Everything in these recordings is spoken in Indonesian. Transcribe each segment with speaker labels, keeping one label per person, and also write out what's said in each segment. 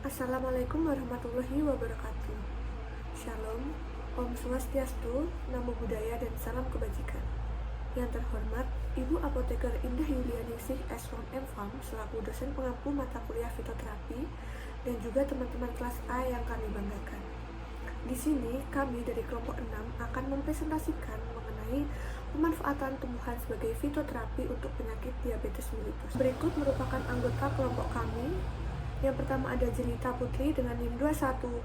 Speaker 1: Assalamualaikum warahmatullahi wabarakatuh. Shalom, Om Swastiastu, Namo Buddhaya, dan salam kebajikan. Yang terhormat, Ibu Apoteker Indah Yulianingsih S1 M.Pharm selaku dosen pengampu mata kuliah fitoterapi dan juga teman-teman kelas A yang kami banggakan. Di sini, kami dari kelompok 6 akan mempresentasikan mengenai pemanfaatan tumbuhan sebagai fitoterapi untuk penyakit diabetes mellitus. Berikut merupakan anggota kelompok kami. Yang pertama ada Jelita Putri dengan NIM 21014,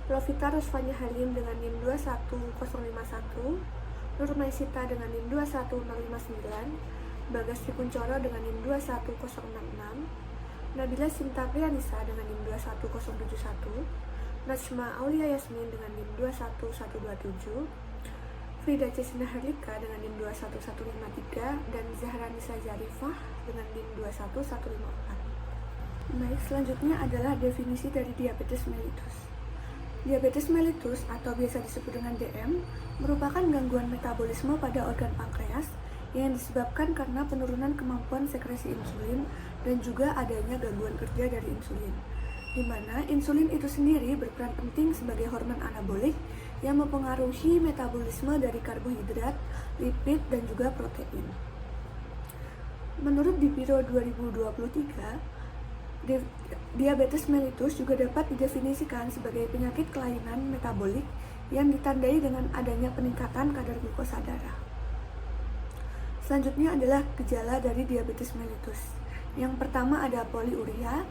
Speaker 1: Lovita Rosvanya Halim dengan NIM 21051, Nurmaisita dengan NIM 21059, Bagas Kuncoro dengan NIM 21066, Nabila Sinta Priyanisa dengan NIM 21071, Najma Aulia Yasmin dengan NIM 21127, Frida Cesina Herlika dengan NIM 21153, dan Zahra Nisa Jarifah dengan NIM 21154. Baik, selanjutnya adalah definisi dari diabetes mellitus. Diabetes mellitus atau biasa disebut dengan DM merupakan gangguan metabolisme pada organ pankreas yang disebabkan karena penurunan kemampuan sekresi insulin dan juga adanya gangguan kerja dari insulin, di mana insulin itu sendiri berperan penting sebagai hormon anabolik yang mempengaruhi metabolisme dari karbohidrat, lipid, dan juga protein. Menurut Dipiro 2023, diabetes mellitus juga dapat didefinisikan sebagai penyakit kelainan metabolik yang ditandai dengan adanya peningkatan kadar glukosa darah. Selanjutnya adalah gejala dari diabetes mellitus. Yang pertama ada poliuria,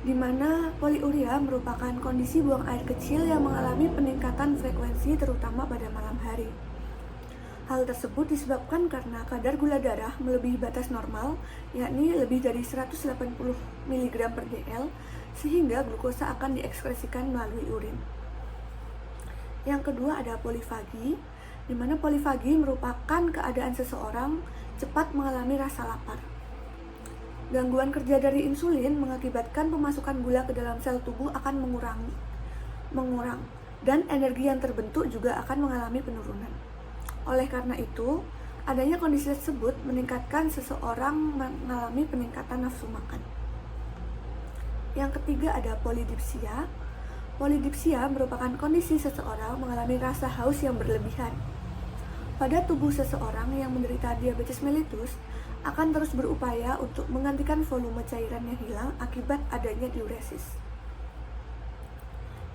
Speaker 1: di mana poliuria merupakan kondisi buang air kecil yang mengalami peningkatan frekuensi terutama pada malam hari. Hal tersebut disebabkan karena kadar gula darah melebihi batas normal, yakni lebih dari 180 mg per dl, sehingga glukosa akan diekskresikan melalui urin. Yang kedua ada polifagi, di mana polifagi merupakan keadaan seseorang cepat mengalami rasa lapar. Gangguan kerja dari insulin mengakibatkan pemasukan gula ke dalam sel tubuh akan mengurang, dan energi yang terbentuk juga akan mengalami penurunan. Oleh karena itu, adanya kondisi tersebut meningkatkan seseorang mengalami peningkatan nafsu makan. Yang ketiga ada polidipsia. Polidipsia merupakan kondisi seseorang mengalami rasa haus yang berlebihan. Pada tubuh seseorang yang menderita diabetes mellitus akan terus berupaya untuk menggantikan volume cairan yang hilang akibat adanya diuresis.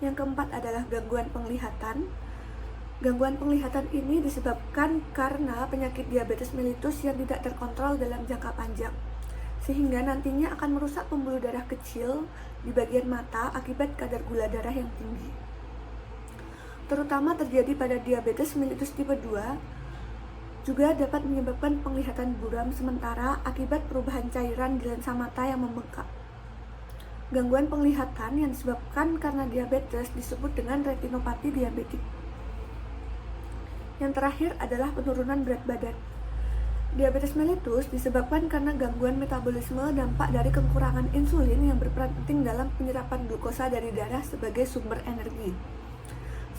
Speaker 1: Yang keempat adalah gangguan penglihatan. Gangguan penglihatan ini disebabkan karena penyakit diabetes mellitus yang tidak terkontrol dalam jangka panjang, sehingga nantinya akan merusak pembuluh darah kecil di bagian mata akibat kadar gula darah yang tinggi. Terutama terjadi pada diabetes mellitus tipe 2, juga dapat menyebabkan penglihatan buram sementara akibat perubahan cairan di lensa mata yang membengkak. Gangguan penglihatan yang disebabkan karena diabetes disebut dengan retinopati diabetik. Yang terakhir adalah penurunan berat badan. Diabetes mellitus disebabkan karena gangguan metabolisme dampak dari kekurangan insulin yang berperan penting dalam penyerapan glukosa dari darah sebagai sumber energi.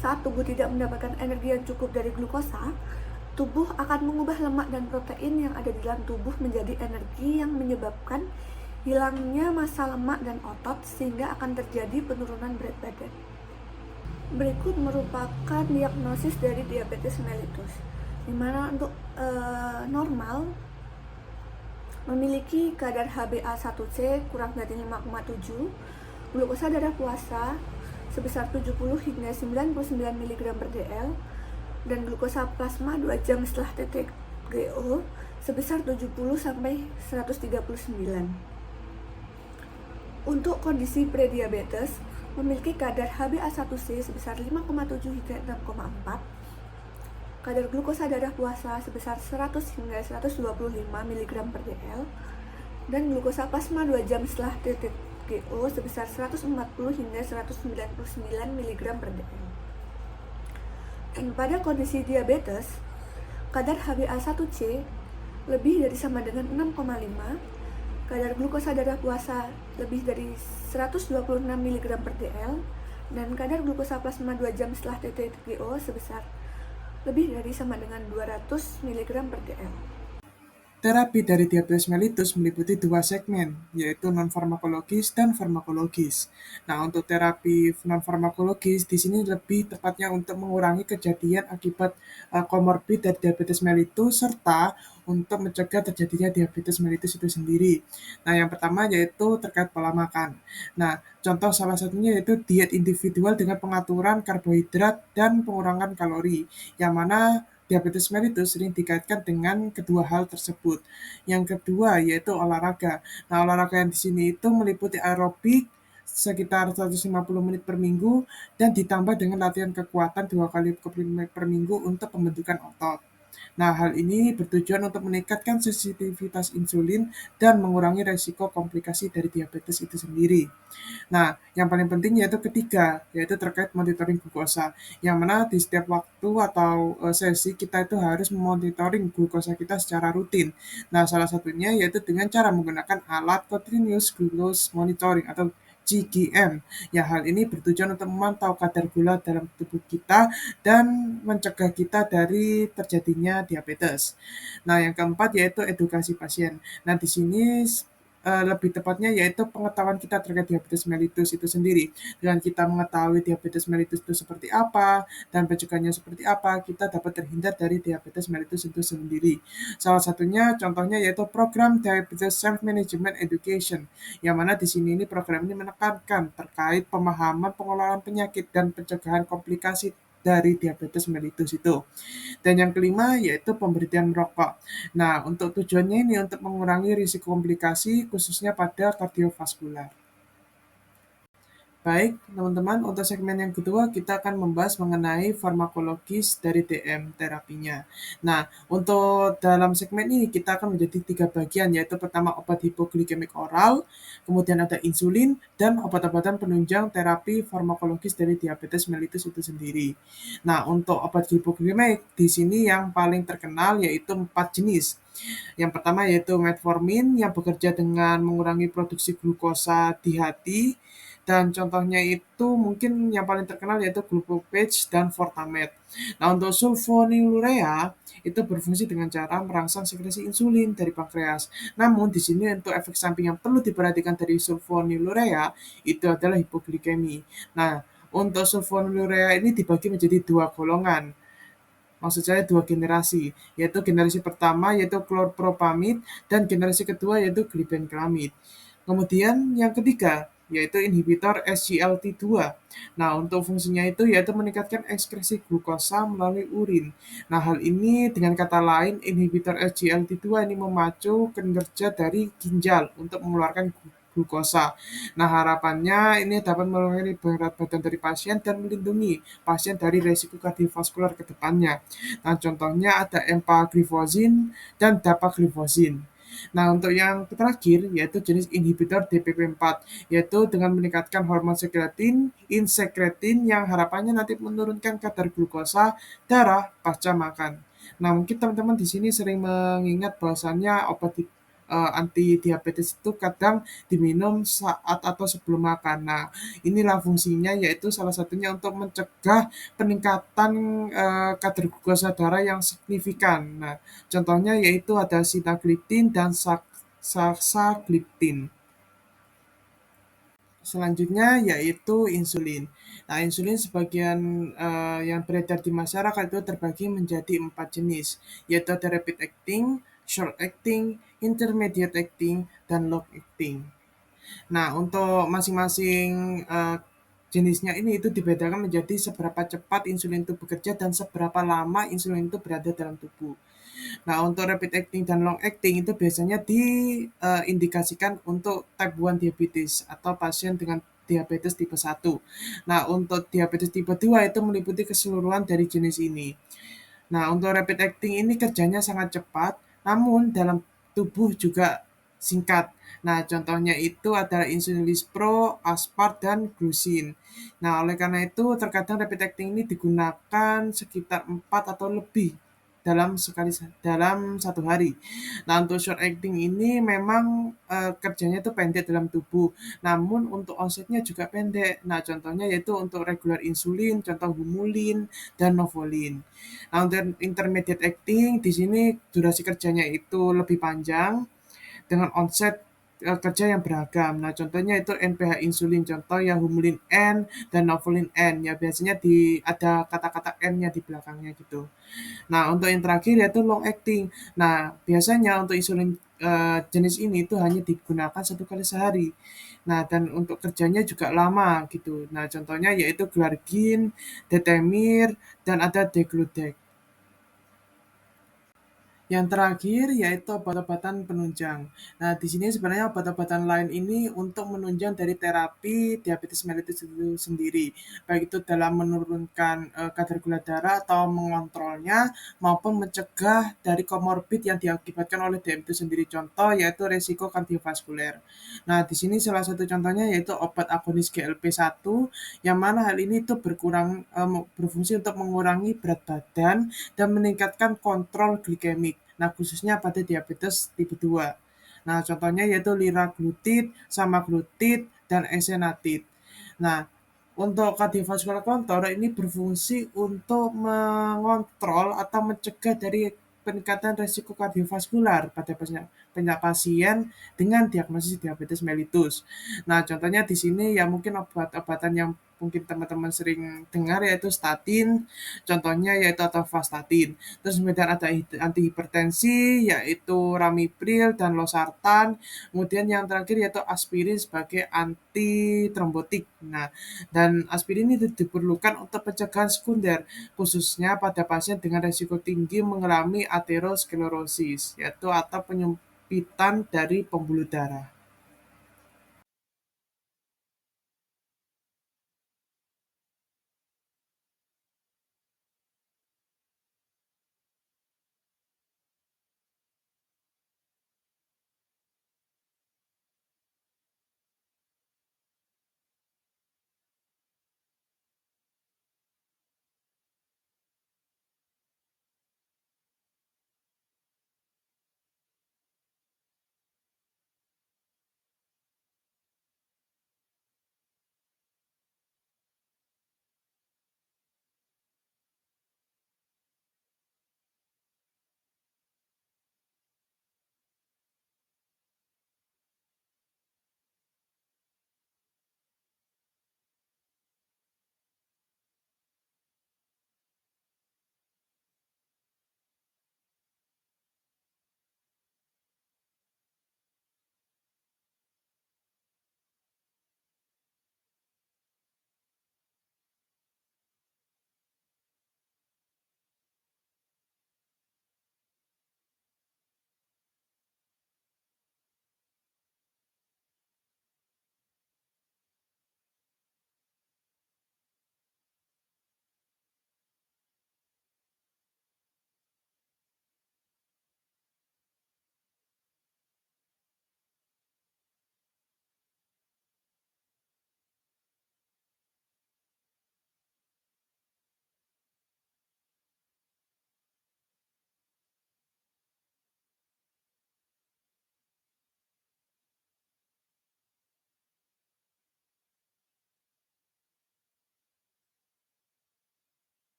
Speaker 1: Saat tubuh tidak mendapatkan energi yang cukup dari glukosa, tubuh akan mengubah lemak dan protein yang ada di dalam tubuh menjadi energi yang menyebabkan hilangnya massa lemak dan otot sehingga akan terjadi penurunan berat badan. Berikut merupakan diagnosis dari diabetes mellitus, di mana untuk normal memiliki kadar HbA1c kurang dari 5,7, glukosa darah puasa sebesar 70 hingga 99 mg per dl, dan glukosa plasma 2 jam setelah TTGO sebesar 70 sampai 139. Untuk kondisi prediabetes memiliki kadar HbA1c sebesar 5,7 hingga 6,4, kadar glukosa darah puasa sebesar 100 hingga 125 mg per dl, dan glukosa plasma 2 jam setelah TTGO sebesar 140 hingga 199 mg per dl. Dan pada kondisi diabetes, kadar HbA1c lebih dari sama dengan 6,5, kadar glukosa darah puasa lebih dari 126 mg per dl, dan kadar glukosa plasma 2 jam setelah TTGO sebesar lebih dari sama dengan 200 mg per dl.
Speaker 2: Terapi dari diabetes mellitus meliputi dua segmen, yaitu non-farmakologis dan farmakologis. Nah, untuk terapi non-farmakologis di sini lebih tepatnya untuk mengurangi kejadian akibat komorbid dari diabetes mellitus serta untuk mencegah terjadinya diabetes mellitus itu sendiri. Nah, yang pertama yaitu terkait pola makan. Nah, contoh salah satunya yaitu diet individual dengan pengaturan karbohidrat dan pengurangan kalori, yang mana diabetes mellitus sering dikaitkan dengan kedua hal tersebut. Yang kedua yaitu olahraga. Nah, olahraga yang di sini itu meliputi aerobik sekitar 150 menit per minggu dan ditambah dengan latihan kekuatan 2 kali per minggu untuk pembentukan otot. Nah, hal ini bertujuan untuk meningkatkan sensitivitas insulin dan mengurangi resiko komplikasi dari diabetes itu sendiri. Nah, yang paling penting yaitu ketiga, yaitu terkait monitoring glukosa, yang mana di setiap waktu atau sesi kita itu harus memonitoring glukosa kita secara rutin. Nah, salah satunya yaitu dengan cara menggunakan alat continuous glucose monitoring atau CGM. Ya, hal ini bertujuan untuk memantau kadar gula dalam tubuh kita dan mencegah kita dari terjadinya diabetes. Nah, yang keempat yaitu edukasi pasien. Nah, di sini lebih tepatnya yaitu pengetahuan kita terkait diabetes mellitus itu sendiri. Dengan kita mengetahui diabetes mellitus itu seperti apa dan pencegahannya seperti apa, kita dapat terhindar dari diabetes mellitus itu sendiri. Salah satunya contohnya yaitu program Diabetes Self-Management Education, yang mana di sini ini program ini menekankan terkait pemahaman pengelolaan penyakit dan pencegahan komplikasi dari diabetes mellitus itu. Dan yang kelima yaitu pemberhentian merokok. Nah, untuk tujuannya ini untuk mengurangi risiko komplikasi khususnya pada kardiovaskular. Baik, teman-teman, untuk segmen yang kedua kita akan membahas mengenai farmakologis dari DM terapinya. Nah, untuk dalam segmen ini kita akan menjadi 3 bagian, yaitu pertama obat hipoglikemik oral, kemudian ada insulin, dan obat-obatan penunjang terapi farmakologis dari diabetes mellitus itu sendiri. Nah, untuk obat hipoglikemik di sini yang paling terkenal yaitu 4 jenis. Yang pertama yaitu metformin yang bekerja dengan mengurangi produksi glukosa di hati, dan contohnya itu mungkin yang paling terkenal yaitu glucopage dan Fortamet. Nah, untuk sulfonylurea itu berfungsi dengan cara merangsang sekresi insulin dari pankreas. Namun di sini untuk efek samping yang perlu diperhatikan dari sulfonylurea itu adalah hipoglikemi. Nah, untuk sulfonylurea ini dibagi menjadi dua golongan. Maksud saya dua generasi, yaitu generasi pertama yaitu chlorpropamid dan generasi kedua yaitu glibenclamid. Kemudian yang ketiga yaitu inhibitor SGLT2. Nah, untuk fungsinya itu yaitu meningkatkan ekskresi glukosa melalui urin. Nah, hal ini dengan kata lain inhibitor SGLT2 ini memacu kinerja dari ginjal untuk mengeluarkan glukosa. Nah, harapannya ini dapat mengurangi berat badan dari pasien dan melindungi pasien dari resiko kardiovaskular ke depannya. Nah, contohnya ada empagliflozin dan dapagliflozin. Nah, untuk yang terakhir yaitu jenis inhibitor DPP4, yaitu dengan meningkatkan hormon sekretin, insekretin yang harapannya nanti menurunkan kadar glukosa darah pasca makan. Nah, mungkin teman-teman di sini sering mengingat bahwasannya obat anti diabetes itu kadang diminum saat atau sebelum makan. Nah, inilah fungsinya yaitu salah satunya untuk mencegah peningkatan kadar glukosa darah yang signifikan. Nah, contohnya yaitu ada sitagliptin dan saxagliptin. Selanjutnya yaitu insulin. Nah, insulin sebagian yang beredar di masyarakat itu terbagi menjadi 4 jenis, yaitu ada rapid acting, short acting, intermediate acting, dan long acting. Nah, untuk masing-masing jenisnya ini itu dibedakan menjadi seberapa cepat insulin itu bekerja dan seberapa lama insulin itu berada dalam tubuh. Nah, untuk rapid acting dan long acting itu biasanya diindikasikan untuk type 1 diabetes atau pasien dengan diabetes tipe 1. Nah, untuk diabetes tipe 2 itu meliputi keseluruhan dari jenis ini. Nah, untuk rapid acting ini kerjanya sangat cepat, namun dalam tubuh juga singkat. Nah, contohnya itu adalah insulin lispro, aspart, dan glusin. Nah, oleh karena itu terkadang rapid acting ini digunakan sekitar 4 atau lebih dalam satu hari. Nah, untuk short acting ini memang kerjanya itu pendek dalam tubuh, namun untuk onsetnya juga pendek. Nah, contohnya yaitu untuk regular insulin, contoh Humulin dan Novolin. Nah, untuk intermediate acting di sini durasi kerjanya itu lebih panjang dengan onset kerja yang beragam. Nah, contohnya itu NPH insulin, contoh yang Humulin N dan Novolin N. Ya, biasanya ada kata-kata N-nya di belakangnya gitu. Nah, untuk yang terakhir yaitu long acting. Nah, biasanya untuk insulin jenis ini itu hanya digunakan satu kali sehari. Nah, dan untuk kerjanya juga lama gitu. Nah, contohnya yaitu Glargine, Detemir, dan ada Degludec. Yang terakhir yaitu obat-obatan penunjang. Nah, di sini sebenarnya obat-obatan lain ini untuk menunjang dari terapi diabetes mellitus itu sendiri, baik itu dalam menurunkan kadar gula darah atau mengontrolnya maupun mencegah dari komorbid yang diakibatkan oleh DM itu sendiri. Contoh yaitu resiko kardiovaskuler. Nah, di sini salah satu contohnya yaitu obat agonis GLP-1 yang mana hal ini itu berfungsi untuk mengurangi berat badan dan meningkatkan kontrol glikemik. Nah, khususnya pada diabetes tipe 2. Nah, contohnya yaitu liraglutid, samaglutid, dan esenatid. Nah, untuk cardiovascular control ini berfungsi untuk mengontrol atau mencegah dari peningkatan resiko kardiovaskular pada pasien dengan diagnosis diabetes mellitus. Nah, contohnya di sini ya mungkin obat-obatan yang mungkin teman-teman sering dengar yaitu statin, contohnya yaitu atorvastatin. Terus kemudian ada antihipertensi yaitu ramipril dan losartan. Kemudian yang terakhir yaitu aspirin sebagai anti trombotik. Nah, dan aspirin itu diperlukan untuk pencegahan sekunder, khususnya pada pasien dengan risiko tinggi mengalami aterosklerosis, yaitu atau penyempitan dari pembuluh darah.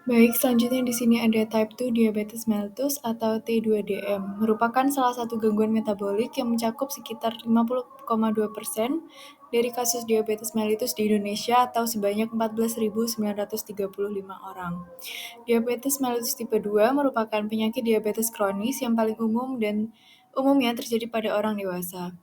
Speaker 3: Baik, selanjutnya di sini ada type 2 diabetes mellitus atau T2DM, merupakan salah satu gangguan metabolik yang mencakup sekitar 50,2% dari kasus diabetes mellitus di Indonesia atau sebanyak 14.935 orang. Diabetes mellitus tipe 2 merupakan penyakit diabetes kronis yang paling umum dan umumnya terjadi pada orang dewasa.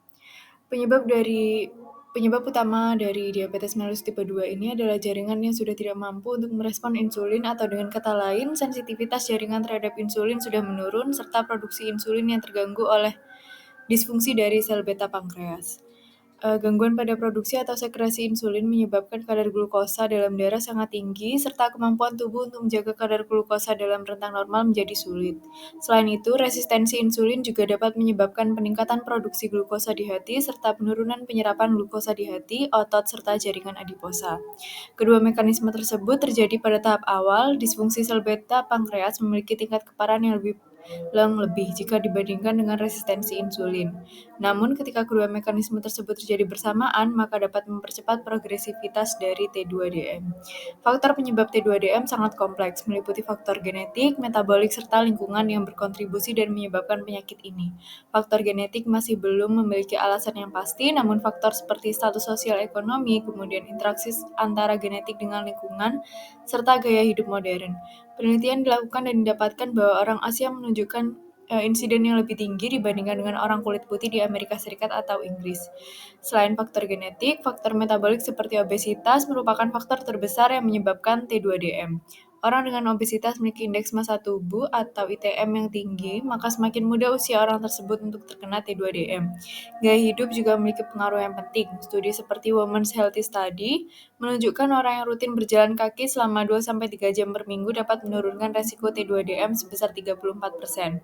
Speaker 3: Penyebab utama dari diabetes mellitus tipe 2 ini adalah jaringan yang sudah tidak mampu untuk merespon insulin atau dengan kata lain, sensitivitas jaringan terhadap insulin sudah menurun serta produksi insulin yang terganggu oleh disfungsi dari sel beta pankreas. Gangguan pada produksi atau sekresi insulin menyebabkan kadar glukosa dalam darah sangat tinggi, serta kemampuan tubuh untuk menjaga kadar glukosa dalam rentang normal menjadi sulit. Selain itu, resistensi insulin juga dapat menyebabkan peningkatan produksi glukosa di hati, serta penurunan penyerapan glukosa di hati, otot, serta jaringan adiposa. Kedua mekanisme tersebut terjadi pada tahap awal. Disfungsi sel beta pankreas memiliki tingkat keparahan yang lebih jika dibandingkan dengan resistensi insulin. Namun, ketika kedua mekanisme tersebut terjadi bersamaan, maka dapat mempercepat progresivitas dari T2DM. Faktor penyebab T2DM sangat kompleks, meliputi faktor genetik, metabolik, serta lingkungan yang berkontribusi dan menyebabkan penyakit ini. Faktor genetik masih belum memiliki alasan yang pasti, namun faktor seperti status sosial ekonomi, kemudian interaksi antara genetik dengan lingkungan, serta gaya hidup modern. Penelitian dilakukan dan didapatkan bahwa orang Asia menunjukkan insiden yang lebih tinggi dibandingkan dengan orang kulit putih di Amerika Serikat atau Inggris. Selain faktor genetik, faktor metabolik seperti obesitas merupakan faktor terbesar yang menyebabkan T2DM. Orang dengan obesitas memiliki indeks massa tubuh atau ITM yang tinggi, maka semakin mudah usia orang tersebut untuk terkena T2DM. Gaya hidup juga memiliki pengaruh yang penting. Studi seperti Women's Healthy Study menunjukkan orang yang rutin berjalan kaki selama 2-3 jam per minggu dapat menurunkan resiko T2DM sebesar 34%.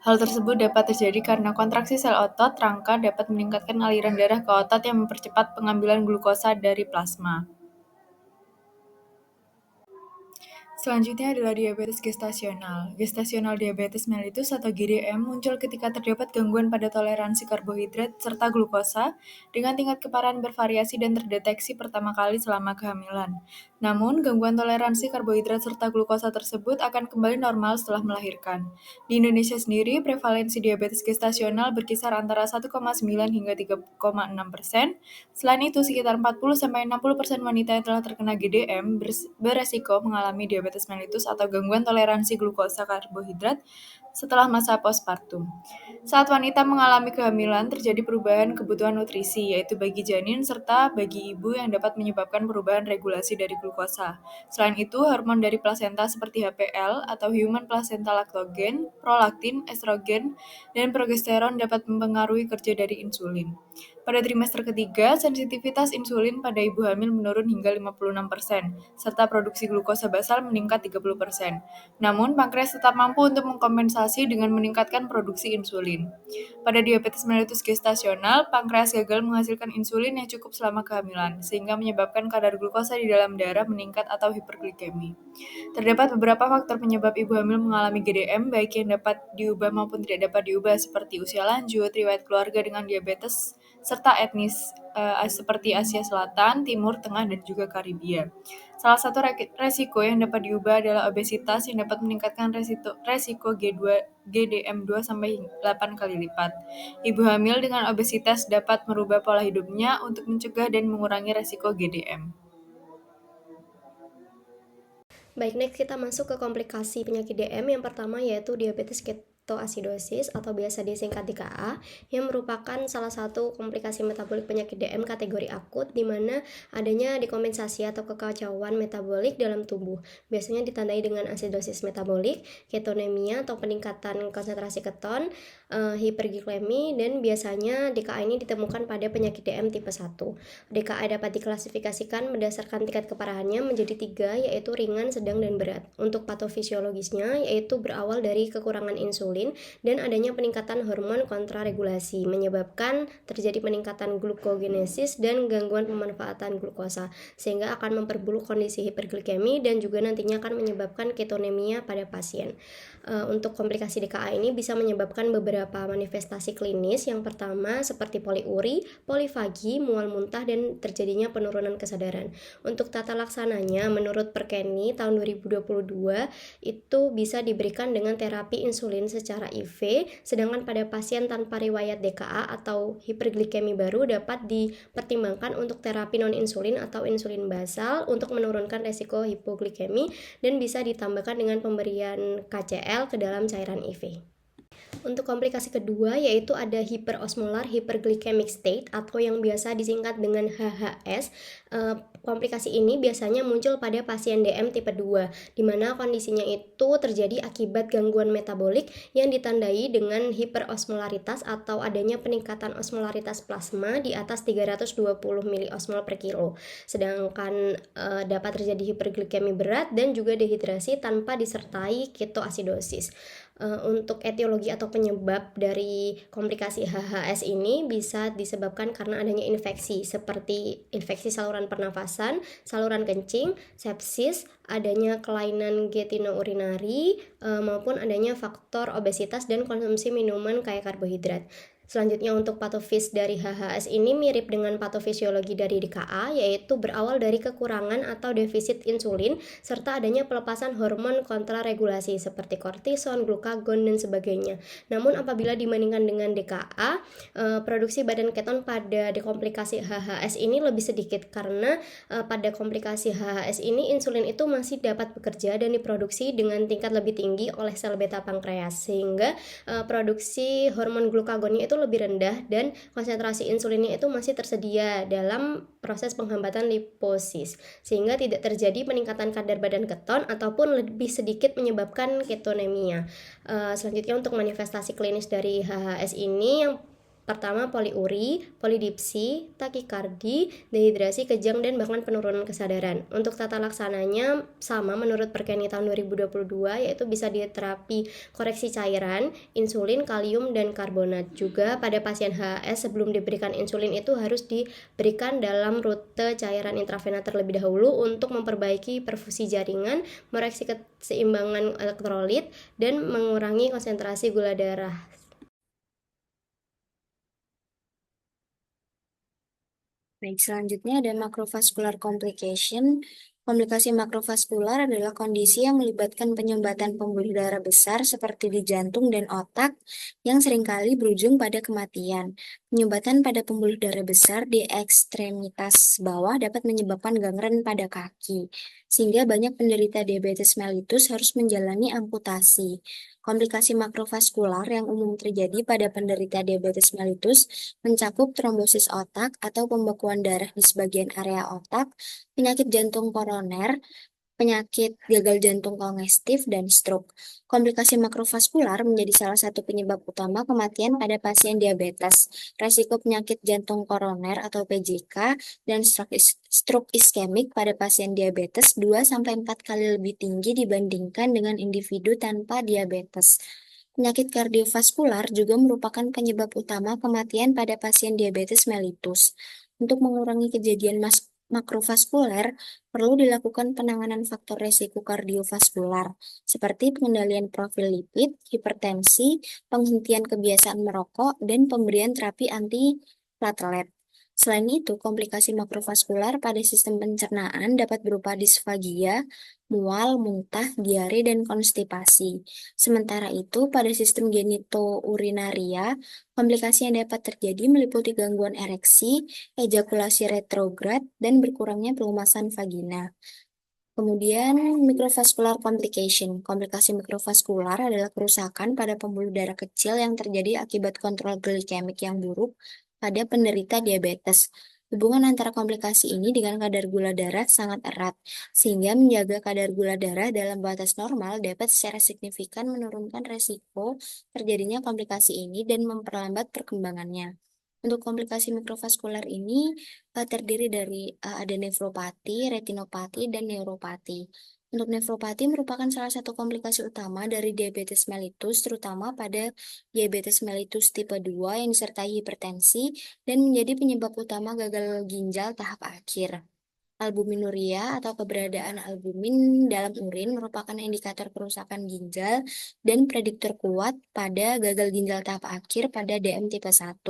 Speaker 3: Hal tersebut dapat terjadi karena kontraksi sel otot rangka dapat meningkatkan aliran darah ke otot yang mempercepat pengambilan glukosa dari plasma. Selanjutnya adalah diabetes gestasional. Gestasional diabetes mellitus atau GDM muncul ketika terdapat gangguan pada toleransi karbohidrat serta glukosa dengan tingkat keparahan bervariasi dan terdeteksi pertama kali selama kehamilan. Namun, gangguan toleransi karbohidrat serta glukosa tersebut akan kembali normal setelah melahirkan. Di Indonesia sendiri, prevalensi diabetes gestasional berkisar antara 1,9 hingga 3,6%. Selain itu, sekitar 40-60% wanita yang telah terkena GDM beresiko mengalami diabetes mellitus atau gangguan toleransi glukosa karbohidrat setelah masa postpartum. Saat wanita mengalami kehamilan, terjadi perubahan kebutuhan nutrisi, yaitu bagi janin serta bagi ibu yang dapat menyebabkan perubahan regulasi dari glukosa. Selain itu, hormon dari plasenta seperti HPL atau Human Placenta Lactogen, prolaktin, estrogen, dan progesteron dapat mempengaruhi kerja dari insulin. Pada trimester ketiga, sensitivitas insulin pada ibu hamil menurun hingga 56%, serta produksi glukosa basal meningkat 30%. Namun, pankreas tetap mampu untuk mengkompensasi dengan meningkatkan produksi insulin. Pada diabetes mellitus gestasional, pankreas gagal menghasilkan insulin yang cukup selama kehamilan, sehingga menyebabkan kadar glukosa di dalam darah meningkat atau hiperglikemi. Terdapat beberapa faktor penyebab ibu hamil mengalami GDM, baik yang dapat diubah maupun tidak dapat diubah, seperti usia lanjut, riwayat keluarga dengan diabetes, serta etnis seperti Asia Selatan, Timur Tengah, dan juga Karibia. Salah satu resiko yang dapat diubah adalah obesitas yang dapat meningkatkan resiko GDM 2-8 kali lipat. Ibu hamil dengan obesitas dapat merubah pola hidupnya untuk mencegah dan mengurangi resiko GDM.
Speaker 4: Baik, next kita masuk ke komplikasi penyakit DM. Yang pertama yaitu diabetes ketoasidosis atau biasa disingkat DKA, yang merupakan salah satu komplikasi metabolik penyakit DM kategori akut di mana adanya dekompensasi atau kekacauan metabolik dalam tubuh. Biasanya ditandai dengan asidosis metabolik, ketonemia atau peningkatan konsentrasi keton, hipergliklemi, dan biasanya DKA ini ditemukan pada penyakit DM tipe 1. DKA dapat diklasifikasikan berdasarkan tingkat keparahannya menjadi 3, yaitu ringan, sedang, dan berat. Untuk patofisiologisnya yaitu berawal dari kekurangan insulin dan adanya peningkatan hormon kontraregulasi, menyebabkan terjadi peningkatan glukogenesis dan gangguan pemanfaatan glukosa, sehingga akan memperburuk kondisi hiperglikemi dan juga nantinya akan menyebabkan ketonemia pada pasien. Untuk komplikasi DKA ini bisa menyebabkan beberapa beberapa manifestasi klinis. Yang pertama seperti poliuri, polifagi, mual muntah, dan terjadinya penurunan kesadaran. Untuk tata laksananya, menurut Perkeni tahun 2022 itu bisa diberikan dengan terapi insulin secara IV, sedangkan pada pasien tanpa riwayat DKA atau hiperglikemi baru dapat dipertimbangkan untuk terapi non-insulin atau insulin basal untuk menurunkan resiko hipoglikemi dan bisa ditambahkan dengan pemberian KCL ke dalam cairan IV. Untuk komplikasi kedua yaitu ada hiperosmolar hyperglycemic state atau yang biasa disingkat dengan HHS. Komplikasi ini biasanya muncul pada pasien DM tipe 2, di mana kondisinya itu terjadi akibat gangguan metabolik yang ditandai dengan hiperosmolaritas atau adanya peningkatan osmolaritas plasma di atas 320 miliosmol per kilo. Sedangkan dapat terjadi hiperglikemi berat dan juga dehidrasi tanpa disertai ketoasidosis. Untuk etiologi atau penyebab dari komplikasi HHS ini bisa disebabkan karena adanya infeksi seperti infeksi saluran pernafasan, saluran kencing, sepsis, adanya kelainan genitourinary, maupun adanya faktor obesitas dan konsumsi minuman kaya karbohidrat. Selanjutnya untuk patofis dari HHS ini mirip dengan patofisiologi dari DKA, yaitu berawal dari kekurangan atau defisit insulin serta adanya pelepasan hormon kontraregulasi seperti kortison, glukagon, dan sebagainya. Namun apabila dibandingkan dengan DKA, produksi badan keton pada dekomplikasi HHS ini lebih sedikit karena pada komplikasi HHS ini insulin itu masih dapat bekerja dan diproduksi dengan tingkat lebih tinggi oleh sel beta pankreas, sehingga produksi hormon glukagonnya itu lebih rendah dan konsentrasi insulinnya itu masih tersedia dalam proses penghambatan liposis, sehingga tidak terjadi peningkatan kadar badan keton ataupun lebih sedikit menyebabkan ketonemia. Selanjutnya untuk manifestasi klinis dari HHS ini, yang pertama poliuri, polidipsi, takikardi, dehidrasi, kejang, dan bahkan penurunan kesadaran. Untuk tata laksananya sama menurut Perkeni tahun 2022, yaitu bisa diterapi koreksi cairan, insulin, kalium, dan karbonat. Juga pada pasien HS sebelum diberikan insulin itu harus diberikan dalam rute cairan intravena terlebih dahulu untuk memperbaiki perfusi jaringan, mereksi keseimbangan elektrolit, dan mengurangi konsentrasi gula darah.
Speaker 5: Baik, selanjutnya ada macrovascular complication. Komplikasi makrovaskular adalah kondisi yang melibatkan penyumbatan pembuluh darah besar seperti di jantung dan otak yang seringkali berujung pada kematian. Penyumbatan pada pembuluh darah besar di ekstremitas bawah dapat menyebabkan gangren pada kaki, sehingga banyak penderita diabetes mellitus harus menjalani amputasi. Komplikasi makrovaskular yang umum terjadi pada penderita diabetes mellitus mencakup trombosis otak atau pembekuan darah di sebagian area otak, penyakit jantung koroner, penyakit gagal jantung kongestif, dan stroke. Komplikasi makrovaskular menjadi salah satu penyebab utama kematian pada pasien diabetes. Resiko penyakit jantung koroner atau PJK dan stroke iskemik pada pasien diabetes 2-4 kali lebih tinggi dibandingkan dengan individu tanpa diabetes. Penyakit kardiovaskular juga merupakan penyebab utama kematian pada pasien diabetes mellitus. Untuk mengurangi kejadian makrovaskuler, perlu dilakukan penanganan faktor resiko kardiovaskular, seperti pengendalian profil lipid, hipertensi, penghentian kebiasaan merokok, dan pemberian terapi anti-platelet. Selain itu, komplikasi makrovaskular pada sistem pencernaan dapat berupa disfagia, mual, muntah, diare, dan konstipasi. Sementara itu, pada sistem genitourinaria, komplikasi yang dapat terjadi meliputi gangguan ereksi, ejakulasi retrograd, dan berkurangnya pelumasan vagina. Kemudian, microvascular complication. Komplikasi mikrovaskular adalah kerusakan pada pembuluh darah kecil yang terjadi akibat kontrol glikemik yang buruk pada penderita diabetes. Hubungan antara komplikasi ini dengan kadar gula darah sangat erat, sehingga menjaga kadar gula darah dalam batas normal dapat secara signifikan menurunkan resiko terjadinya komplikasi ini dan memperlambat perkembangannya. Untuk komplikasi mikrovaskular ini terdiri dari ada nefropati, retinopati, dan neuropati. Untuk nefropati merupakan salah satu komplikasi utama dari diabetes mellitus, terutama pada diabetes mellitus tipe 2 yang disertai hipertensi dan menjadi penyebab utama gagal ginjal tahap akhir. Albuminuria atau keberadaan albumin dalam urin merupakan indikator kerusakan ginjal dan prediktor kuat pada gagal ginjal tahap akhir pada DM tipe 1.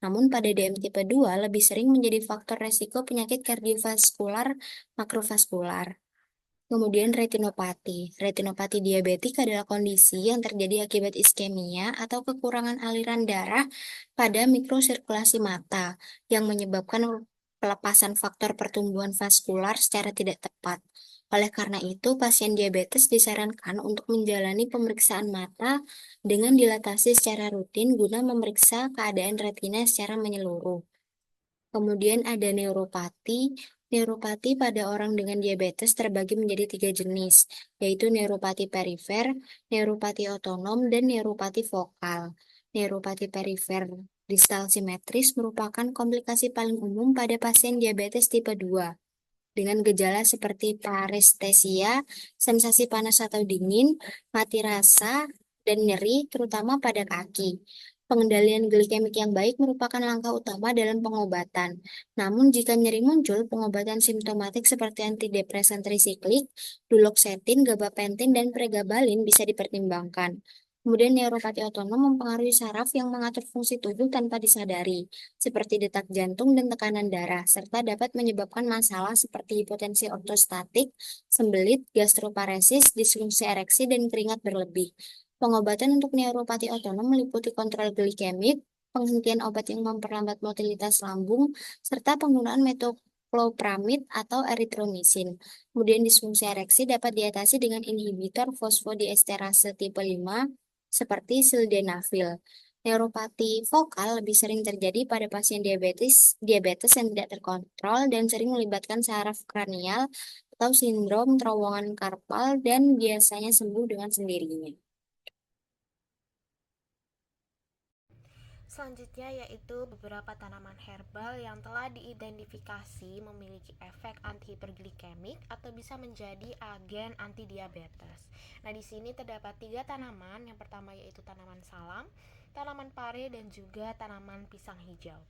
Speaker 5: Namun pada DM tipe 2 lebih sering menjadi faktor resiko penyakit kardiovaskular makrovaskular. Kemudian retinopati. Retinopati diabetik adalah kondisi yang terjadi akibat iskemia atau kekurangan aliran darah pada mikrosirkulasi mata yang menyebabkan pelepasan faktor pertumbuhan vaskular secara tidak tepat. Oleh karena itu, pasien diabetes disarankan untuk menjalani pemeriksaan mata dengan dilatasi secara rutin guna memeriksa keadaan retina secara menyeluruh. Kemudian ada neuropati. Neuropati pada orang dengan diabetes terbagi menjadi 3 jenis, yaitu neuropati perifer, neuropati otonom, dan neuropati vokal. Neuropati perifer distal simetris merupakan komplikasi paling umum pada pasien diabetes tipe 2, dengan gejala seperti parestesia, sensasi panas atau dingin, mati rasa, dan nyeri, terutama pada kaki. Pengendalian glikemik yang baik merupakan langkah utama dalam pengobatan. Namun, jika nyeri muncul, pengobatan simptomatik seperti antidepresan trisiklik, duloxetin, gabapentin, dan pregabalin bisa dipertimbangkan. Kemudian neuropati otonom mempengaruhi saraf yang mengatur fungsi tubuh tanpa disadari, seperti detak jantung dan tekanan darah, serta dapat menyebabkan masalah seperti hipotensi ortostatik, sembelit, gastroparesis, disfungsi ereksi, dan keringat berlebih. Pengobatan untuk neuropati otonom meliputi kontrol glikemik, penghentian obat yang memperlambat motilitas lambung, serta penggunaan metoclopramid atau eritromisin. Kemudian disfungsi ereksi dapat diatasi dengan inhibitor fosfodiesterase tipe 5 seperti sildenafil. Neuropati vokal lebih sering terjadi pada pasien diabetes yang tidak terkontrol dan sering melibatkan saraf kranial atau sindrom terowongan karpal dan biasanya sembuh dengan sendirinya.
Speaker 6: Selanjutnya yaitu beberapa tanaman herbal yang telah diidentifikasi memiliki efek antihiperglikemik atau bisa menjadi agen antidiabetes. Nah, di sini terdapat 3 tanaman. Yang pertama yaitu tanaman salam, tanaman pare, dan juga tanaman pisang hijau.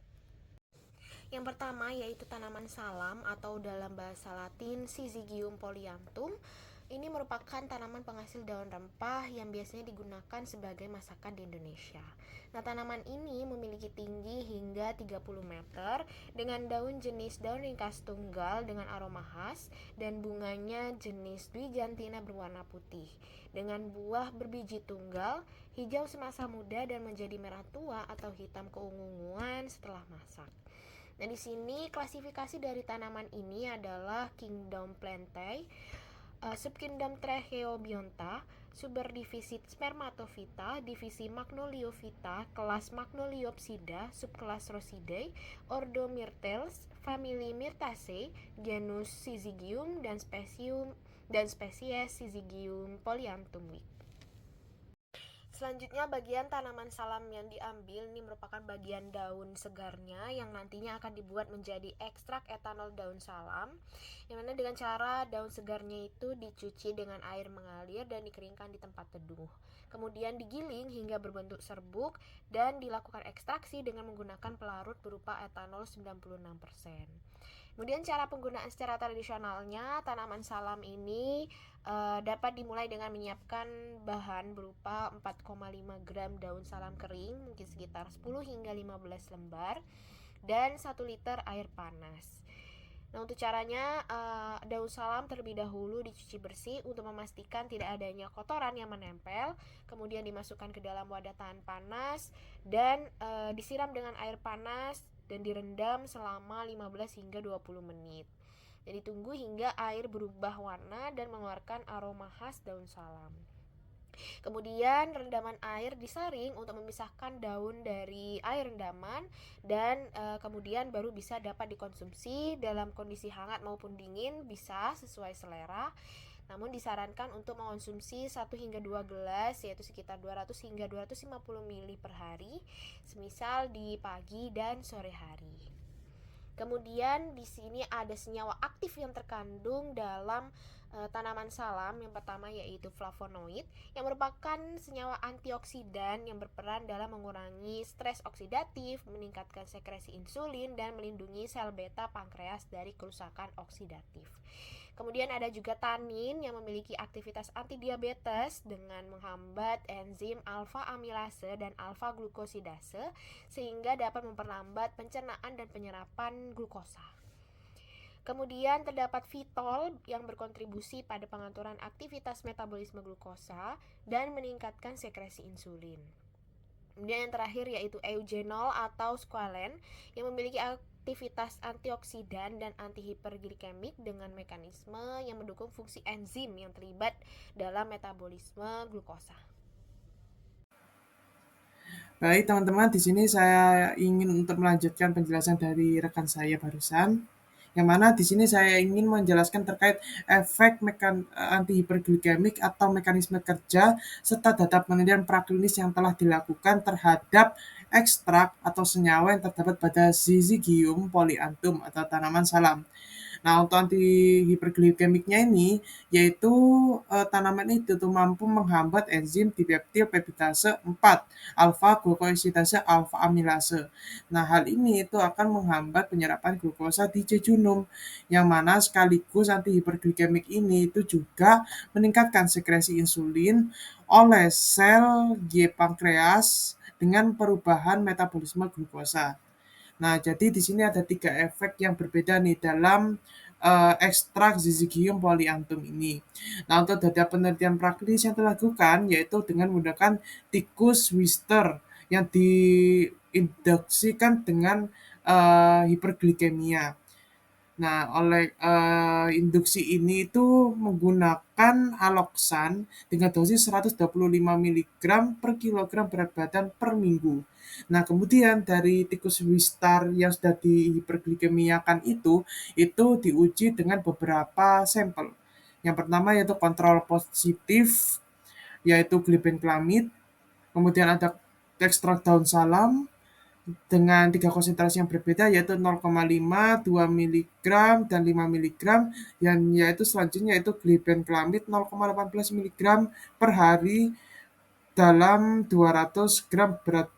Speaker 6: Yang pertama yaitu tanaman salam atau dalam bahasa Latin Syzygium polyanthum. Ini merupakan tanaman penghasil daun rempah yang biasanya digunakan sebagai masakan di Indonesia. Nah, tanaman ini memiliki tinggi hingga 30 meter dengan daun jenis daun ringkas tunggal dengan aroma khas dan bunganya jenis Dwijantina berwarna putih dengan buah berbiji tunggal, hijau semasa muda dan menjadi merah tua atau hitam keunguan setelah masak. Nah, di sini klasifikasi dari tanaman ini adalah Kingdom Plantae, Subkingdom Tracheobionta, suberdivisi Spermatophyta, divisi Magnoliophyta, kelas Magnoliopsida, subkelas Rosidae, ordo Myrtles, famili Myrtaceae, genus Syzygium dan spesies Syzygium polyanthum Wick. Selanjutnya bagian tanaman salam yang diambil ini merupakan bagian daun segarnya yang nantinya akan dibuat menjadi ekstrak etanol daun salam, yang mana dengan cara daun segarnya itu dicuci dengan air mengalir dan dikeringkan di tempat teduh. Kemudian digiling hingga berbentuk serbuk dan dilakukan ekstraksi dengan menggunakan pelarut berupa etanol 96%. Kemudian cara penggunaan secara tradisionalnya tanaman salam ini dapat dimulai dengan menyiapkan bahan berupa 4,5 gram daun salam kering, mungkin sekitar 10 hingga 15 lembar, dan 1 liter air panas. Nah, untuk caranya daun salam terlebih dahulu dicuci bersih untuk memastikan tidak adanya kotoran yang menempel, kemudian dimasukkan ke dalam wadah tahan panas dan disiram dengan air panas dan direndam selama 15 hingga 20 menit. Jadi tunggu hingga air berubah warna dan mengeluarkan aroma khas daun salam. Kemudian rendaman air disaring untuk memisahkan daun dari air rendaman dan kemudian baru bisa dapat dikonsumsi dalam kondisi hangat maupun dingin, bisa sesuai selera. Namun disarankan untuk mengonsumsi 1 hingga 2 gelas, yaitu sekitar 200 hingga 250 ml per hari, semisal di pagi dan sore hari. Kemudian di sini ada senyawa aktif yang terkandung dalam tanaman salam. Yang pertama yaitu flavonoid, yang merupakan senyawa antioksidan yang berperan dalam mengurangi stres oksidatif, meningkatkan sekresi insulin, dan melindungi sel beta pankreas dari kerusakan oksidatif. Kemudian ada juga tanin yang memiliki aktivitas antidiabetes dengan menghambat enzim alfa amilase dan alfa glukosidase sehingga dapat memperlambat pencernaan dan penyerapan glukosa. Kemudian terdapat fitol yang berkontribusi pada pengaturan aktivitas metabolisme glukosa dan meningkatkan sekresi insulin. Kemudian yang terakhir yaitu eugenol atau squalene yang memiliki aktivitas antioksidan dan antihiperglikemik dengan mekanisme yang mendukung fungsi enzim yang terlibat dalam metabolisme glukosa.
Speaker 2: Baik, teman-teman, di sini saya ingin untuk melanjutkan penjelasan dari rekan saya barusan, yang mana di sini saya ingin menjelaskan terkait efek antihiperglikemik atau mekanisme kerja serta data penelitian praklinis yang telah dilakukan terhadap ekstrak atau senyawa yang terdapat pada Syzygium polyanthum atau tanaman salam. Nah, untuk antihiperglikemiknya ini, yaitu tanaman itu tuh mampu menghambat enzim dipeptil peptidase 4, alfa glukosidase alfa amilase. Nah, hal ini itu akan menghambat penyerapan glukosa di jejunum, yang mana sekaligus antihiperglikemik ini itu juga meningkatkan sekresi insulin oleh sel G pankreas dengan perubahan metabolisme glukosa. Nah, jadi di sini ada 3 efek yang berbeda nih dalam ekstrak Syzygium polyanthum ini. Nah, untuk data penelitian praklis yang dilakukan yaitu dengan menggunakan tikus Wistar yang diinduksikan dengan hiperglikemia. Nah, oleh induksi ini itu menggunakan aloksan dengan dosis 125 mg per kilogram berat badan per minggu. Nah, kemudian dari tikus Wistar yang sudah dihiperglikemiakan itu diuji dengan beberapa sampel. Yang pertama yaitu kontrol positif, yaitu glibenclamide, kemudian ada ekstrak daun salam, dengan 3 konsentrasi yang berbeda yaitu 0,5, 2 mg, dan 5 mg, yang yaitu selanjutnya yaitu glibenclamide 0,18 mg per hari dalam 200 gram berat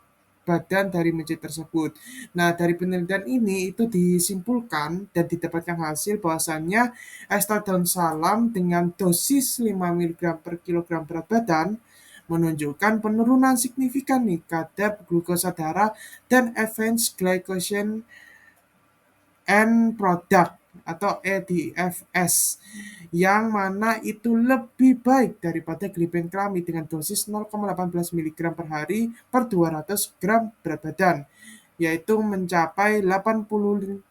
Speaker 2: badan dari mencit tersebut. Nah, dari penelitian ini itu disimpulkan dan didapatkan hasil bahwasannya ekstrak daun salam dengan dosis 5 mg per kilogram berat badan menunjukkan penurunan signifikan nih kadar glukosa darah dan advanced glycogen end product atau ADFS yang mana itu lebih baik daripada glibenclamide dengan dosis 0,18 mg per hari per 200 gram berat badan, yaitu mencapai 65,91%.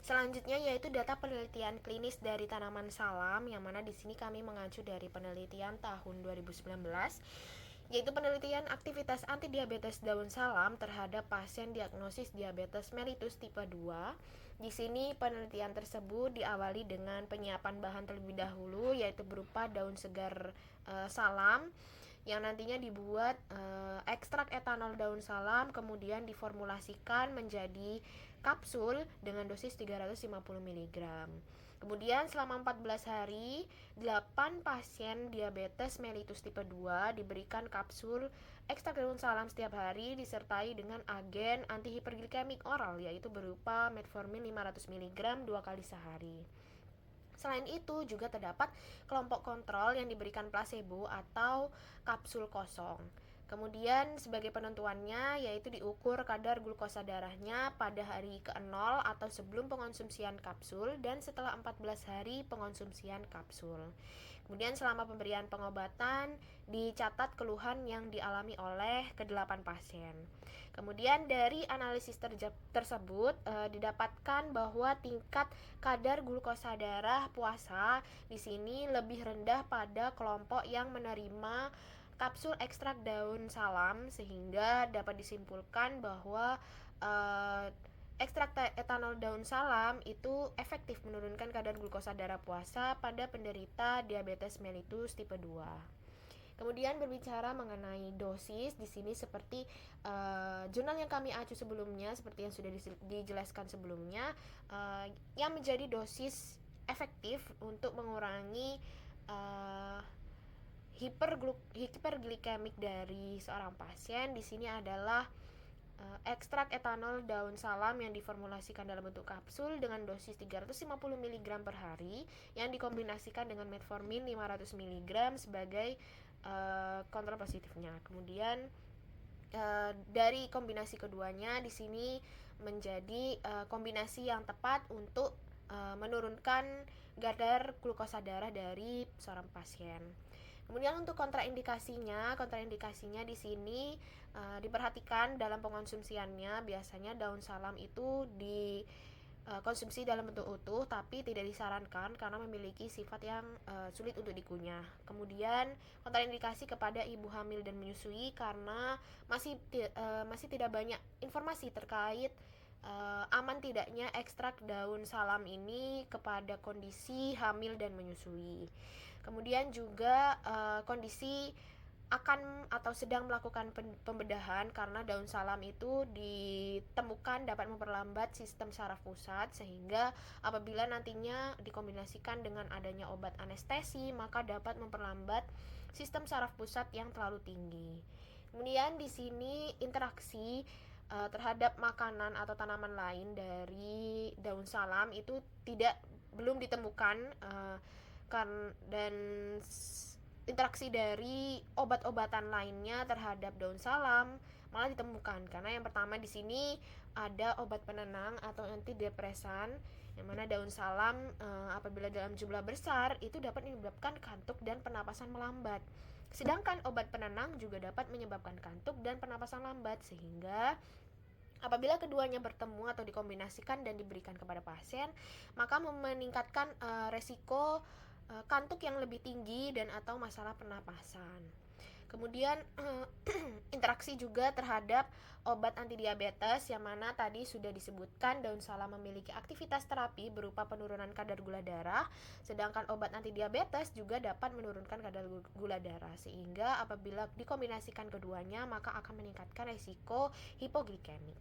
Speaker 6: Selanjutnya yaitu data penelitian klinis dari tanaman salam, yang mana di sini kami mengacu dari penelitian tahun 2019, yaitu penelitian aktivitas antidiabetes daun salam terhadap pasien diagnosis diabetes mellitus tipe 2. Di sini penelitian tersebut diawali dengan penyiapan bahan terlebih dahulu, yaitu berupa daun segar salam yang nantinya dibuat ekstrak etanol daun salam, kemudian diformulasikan menjadi kapsul dengan dosis 350 mg. Kemudian selama 14 hari, 8 pasien diabetes mellitus tipe 2 diberikan kapsul ekstrak daun salam setiap hari disertai dengan agen antihiperglikemik oral, yaitu berupa metformin 500 mg 2 kali sehari. Selain itu juga terdapat kelompok kontrol yang diberikan placebo atau kapsul kosong. Kemudian sebagai penentuannya yaitu diukur kadar glukosa darahnya pada hari ke-0 atau sebelum pengonsumsian kapsul dan setelah 14 hari pengonsumsian kapsul. Kemudian selama pemberian pengobatan dicatat keluhan yang dialami oleh ke-8 pasien. Kemudian dari analisis tersebut didapatkan bahwa tingkat kadar glukosa darah puasa di sini lebih rendah pada kelompok yang menerima kapsul ekstrak daun salam, sehingga dapat disimpulkan bahwa ekstrak etanol daun salam itu efektif menurunkan kadar glukosa darah puasa pada penderita diabetes mellitus tipe 2. Kemudian berbicara mengenai dosis, di sini seperti jurnal yang kami acu sebelumnya, seperti yang sudah dijelaskan sebelumnya, yang menjadi dosis efektif untuk mengurangi hiperglikemik dari seorang pasien di sini adalah ekstrak etanol daun salam yang diformulasikan dalam bentuk kapsul dengan dosis 350 mg per hari yang dikombinasikan dengan metformin 500 mg sebagai kontrol positifnya. Kemudian dari kombinasi keduanya di sini menjadi kombinasi yang tepat untuk menurunkan kadar glukosa darah dari seorang pasien. Kemudian untuk kontraindikasinya di sini diperhatikan dalam pengonsumsiannya. Biasanya daun salam itu dikonsumsi dalam bentuk utuh, tapi tidak disarankan karena memiliki sifat yang sulit untuk dikunyah. Kemudian kontraindikasi kepada ibu hamil dan menyusui karena masih tidak banyak informasi terkait aman tidaknya ekstrak daun salam ini kepada kondisi hamil dan menyusui. Kemudian juga kondisi akan atau sedang melakukan pembedahan karena daun salam itu ditemukan dapat memperlambat sistem saraf pusat, sehingga apabila nantinya dikombinasikan dengan adanya obat anestesi maka dapat memperlambat sistem saraf pusat yang terlalu tinggi. Kemudian di sini interaksi terhadap makanan atau tanaman lain dari daun salam itu belum ditemukan dan interaksi dari obat-obatan lainnya terhadap daun salam malah ditemukan karena yang pertama di sini ada obat penenang atau antidepresan yang mana daun salam apabila dalam jumlah besar itu dapat menyebabkan kantuk dan pernapasan melambat. Sedangkan obat penenang juga dapat menyebabkan kantuk dan pernapasan lambat, sehingga apabila keduanya bertemu atau dikombinasikan dan diberikan kepada pasien, maka meningkatkan resiko kantuk yang lebih tinggi dan atau masalah pernapasan. Kemudian interaksi juga terhadap obat antidiabetes yang mana tadi sudah disebutkan daun salam memiliki aktivitas terapi berupa penurunan kadar gula darah, sedangkan obat antidiabetes juga dapat menurunkan kadar gula darah, sehingga apabila dikombinasikan keduanya maka akan meningkatkan resiko hipoglikemik.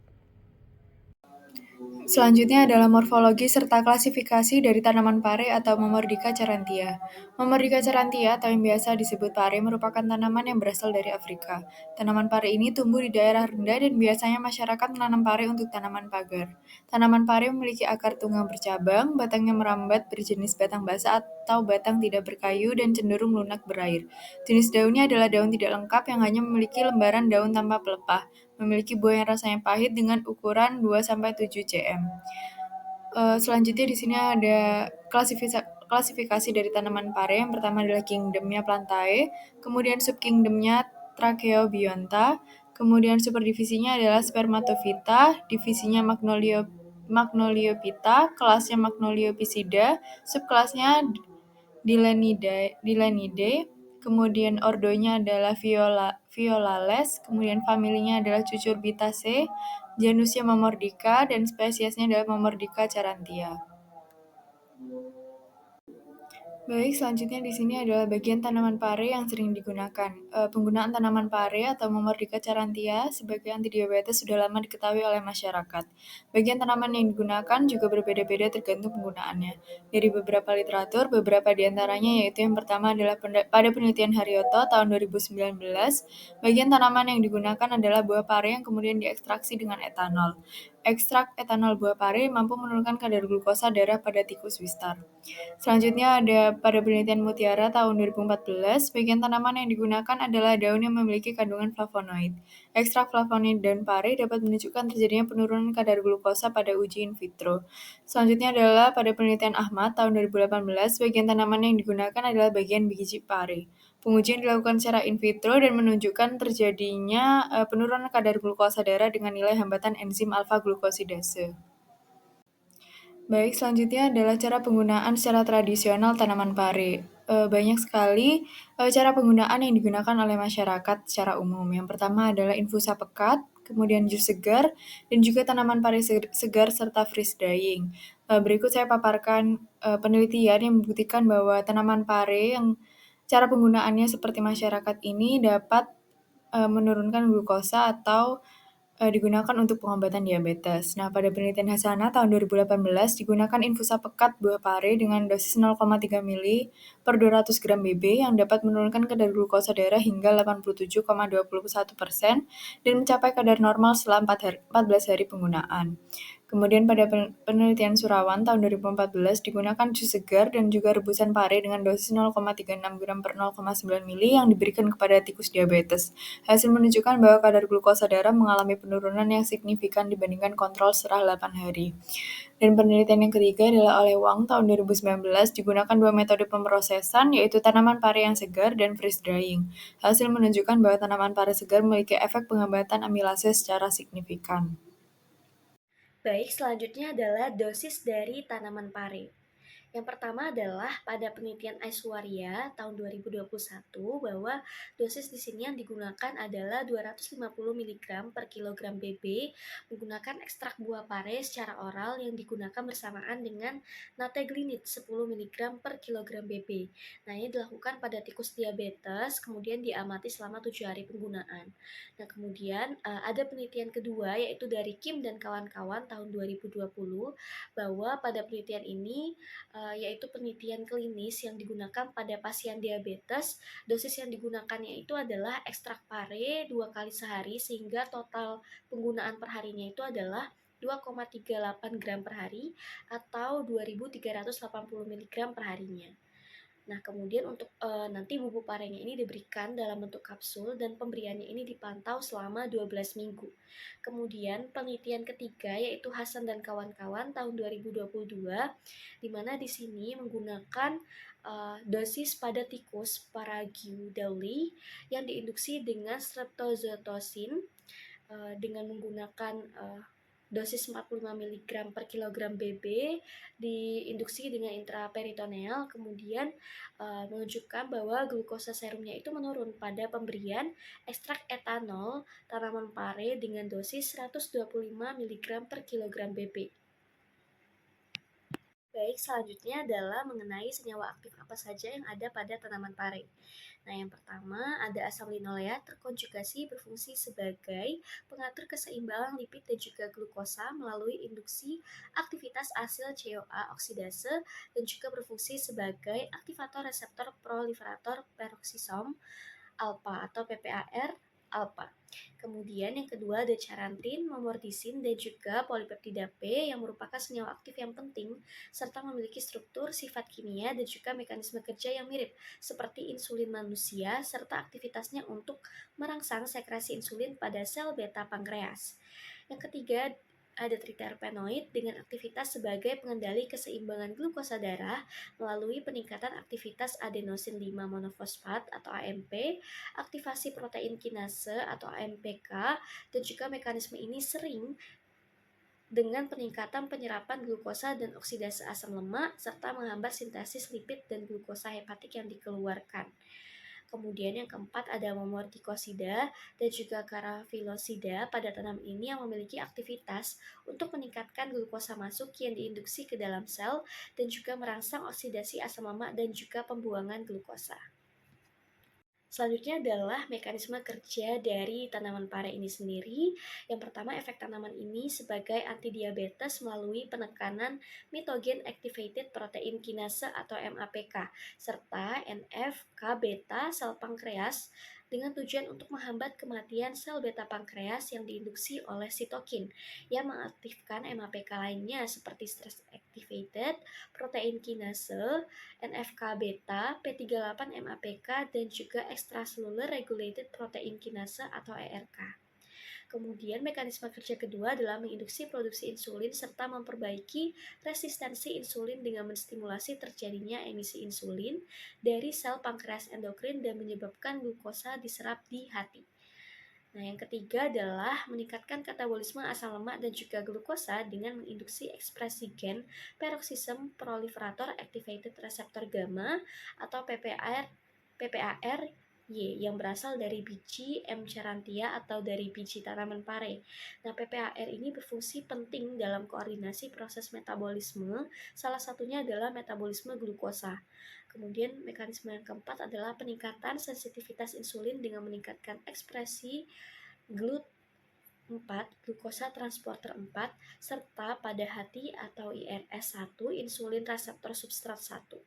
Speaker 3: Selanjutnya adalah morfologi serta klasifikasi dari tanaman pare atau Momordica charantia. Momordica charantia atau yang biasa disebut pare merupakan tanaman yang berasal dari Afrika. Tanaman pare ini tumbuh di daerah rendah dan biasanya masyarakat menanam pare untuk tanaman pagar. Tanaman pare memiliki akar tunggang bercabang, batangnya merambat berjenis batang basah atau batang tidak berkayu dan cenderung lunak berair. Jenis daunnya adalah daun tidak lengkap yang hanya memiliki lembaran daun tanpa pelepah. Memiliki buah yang rasanya pahit dengan ukuran 2-7 cm. Selanjutnya di sini ada klasifikasi dari tanaman pare. Yang pertama adalah kingdomnya Plantae, kemudian subkingdomnya Tracheobionta, kemudian superdivisinya adalah Spermatophyta, divisinya Magnoliophyta, kelasnya Magnoliopsida, subkelasnya Dilenidae, kemudian ordonya adalah Violales, kemudian familinya adalah Cucurbitaceae, genusnya Momordica, dan spesiesnya adalah Momordica charantia. Baik, selanjutnya di sini adalah bagian tanaman pare yang sering digunakan. Penggunaan tanaman pare atau Momordica charantia sebagai antidiabetes sudah lama diketahui oleh masyarakat. Bagian tanaman yang digunakan juga berbeda-beda tergantung penggunaannya. Dari beberapa literatur, beberapa di antaranya yaitu yang pertama adalah pada penelitian Haryoto tahun 2019, bagian tanaman yang digunakan adalah buah pare yang kemudian diekstraksi dengan etanol. Ekstrak etanol buah pare mampu menurunkan kadar glukosa darah pada tikus Wistar. Selanjutnya ada pada penelitian Mutiara tahun 2014, bagian tanaman yang digunakan adalah daun yang memiliki kandungan flavonoid. Ekstrak flavonoid daun pare dapat menunjukkan terjadinya penurunan kadar glukosa pada uji in vitro. Selanjutnya adalah pada penelitian Ahmad tahun 2018, bagian tanaman yang digunakan adalah bagian biji pare. Pengujian dilakukan secara in vitro dan menunjukkan terjadinya penurunan kadar glukosa darah dengan nilai hambatan enzim alfa-glukosidase. Baik, selanjutnya adalah cara penggunaan secara tradisional tanaman pare. Banyak sekali cara penggunaan yang digunakan oleh masyarakat secara umum. Yang pertama adalah infusa pekat, kemudian jus segar, dan juga tanaman pare segar serta freeze drying. Berikut saya paparkan penelitian yang membuktikan bahwa tanaman pare yang Cara penggunaannya seperti masyarakat ini dapat menurunkan glukosa atau digunakan untuk pengobatan diabetes. Nah, pada penelitian Hasana tahun 2018 digunakan infusa pekat buah pare dengan dosis 0,3 mili per 200 gram BB yang dapat menurunkan kadar glukosa darah hingga 87,21% dan mencapai kadar normal setelah 14 hari penggunaan. Kemudian pada penelitian Surawan tahun 2014 digunakan jus segar dan juga rebusan pare dengan dosis 0,36 gram per 0,9 mili yang diberikan kepada tikus diabetes. Hasil menunjukkan bahwa kadar glukosa darah mengalami penurunan yang signifikan dibandingkan kontrol setelah 8 hari. Dan penelitian yang ketiga adalah oleh Wang tahun 2019 digunakan dua metode pemrosesan yaitu tanaman pare yang segar dan freeze drying. Hasil menunjukkan bahwa tanaman pare segar memiliki efek penghambatan amilase secara signifikan.
Speaker 7: Baik, selanjutnya adalah dosis dari tanaman pare. Yang pertama adalah pada penelitian Aishwarya tahun 2021 bahwa dosis di sini yang digunakan adalah 250 mg per kilogram BB menggunakan ekstrak buah pare secara oral yang digunakan bersamaan dengan nateglinid 10 mg per kilogram BB. Nah, ini dilakukan pada tikus diabetes, kemudian diamati selama 7 hari penggunaan. Nah, kemudian ada penelitian kedua yaitu dari Kim dan kawan-kawan tahun 2020 bahwa pada penelitian ini yaitu penelitian klinis yang digunakan pada pasien diabetes. Dosis yang digunakannya itu adalah ekstrak pare 2 kali sehari sehingga total penggunaan perharinya itu adalah 2,38 gram per hari atau 2.380 mg per harinya. Nah, kemudian untuk nanti bubuk parenya ini diberikan dalam bentuk kapsul dan pemberiannya ini dipantau selama 12 minggu. Kemudian penelitian ketiga yaitu Hasan dan kawan-kawan tahun 2022 di mana di sini menggunakan dosis pada tikus Paraguay yang diinduksi dengan streptozotocin dengan menggunakan dosis 45 mg per kilogram BB diinduksi dengan intraperitoneal, kemudian menunjukkan bahwa glukosa serumnya itu menurun pada pemberian ekstrak etanol tanaman pare dengan dosis 125 mg per kilogram BB. Baik, selanjutnya adalah mengenai senyawa aktif apa saja yang ada pada tanaman pare. Nah, yang pertama ada asam linoleat terkonjugasi berfungsi sebagai pengatur keseimbangan lipid dan juga glukosa melalui induksi aktivitas asil CoA oksidase dan juga berfungsi sebagai aktivator reseptor proliferator peroksisom alpha atau PPAR alpha. Kemudian yang kedua ada charantin, memortisin, dan juga polipeptida P yang merupakan senyawa aktif yang penting serta memiliki struktur, sifat kimia, dan juga mekanisme kerja yang mirip seperti insulin manusia serta aktivitasnya untuk merangsang sekresi insulin pada sel beta pankreas. Yang ketiga ada triterpenoid dengan aktivitas sebagai pengendali keseimbangan glukosa darah melalui peningkatan aktivitas adenosin 5 monofosfat atau AMP, aktivasi protein kinase atau AMPK, dan juga mekanisme ini sering dengan peningkatan penyerapan glukosa dan oksidase asam lemak serta menghambat sintesis lipid dan glukosa hepatik yang dikeluarkan. Kemudian yang keempat ada momortikosida dan juga karafilosida pada tanaman ini yang memiliki aktivitas untuk meningkatkan glukosa masuk yang diinduksi ke dalam sel dan juga merangsang oksidasi asam lemak dan juga pembuangan glukosa. Selanjutnya adalah mekanisme kerja dari tanaman pare ini sendiri. Yang pertama, efek tanaman ini sebagai antidiabetes melalui penekanan mitogen activated protein kinase atau MAPK serta NF-κ-beta sel pankreas dengan tujuan untuk menghambat kematian sel beta pankreas yang diinduksi oleh sitokin yang mengaktifkan MAPK lainnya seperti stress activated protein kinase, NF-κ-beta, P38-MAPK, dan juga extracellular regulated protein kinase atau ERK. Kemudian mekanisme kerja kedua adalah menginduksi produksi insulin serta memperbaiki resistensi insulin dengan menstimulasi terjadinya emisi insulin dari sel pankreas endokrin dan menyebabkan glukosa diserap di hati. Nah, yang ketiga adalah meningkatkan katabolisme asam lemak dan juga glukosa dengan menginduksi ekspresi gen peroxisome proliferator activated receptor gamma atau PPAR Y yang berasal dari biji M. charantia atau dari biji tanaman pare. Nah, PPAR ini berfungsi penting dalam koordinasi proses metabolisme, salah satunya adalah metabolisme glukosa. Kemudian mekanisme yang keempat adalah peningkatan sensitivitas insulin dengan meningkatkan ekspresi GLUT4, glukosa transporter 4, serta pada hati atau IRS1, insulin reseptor substrat 1.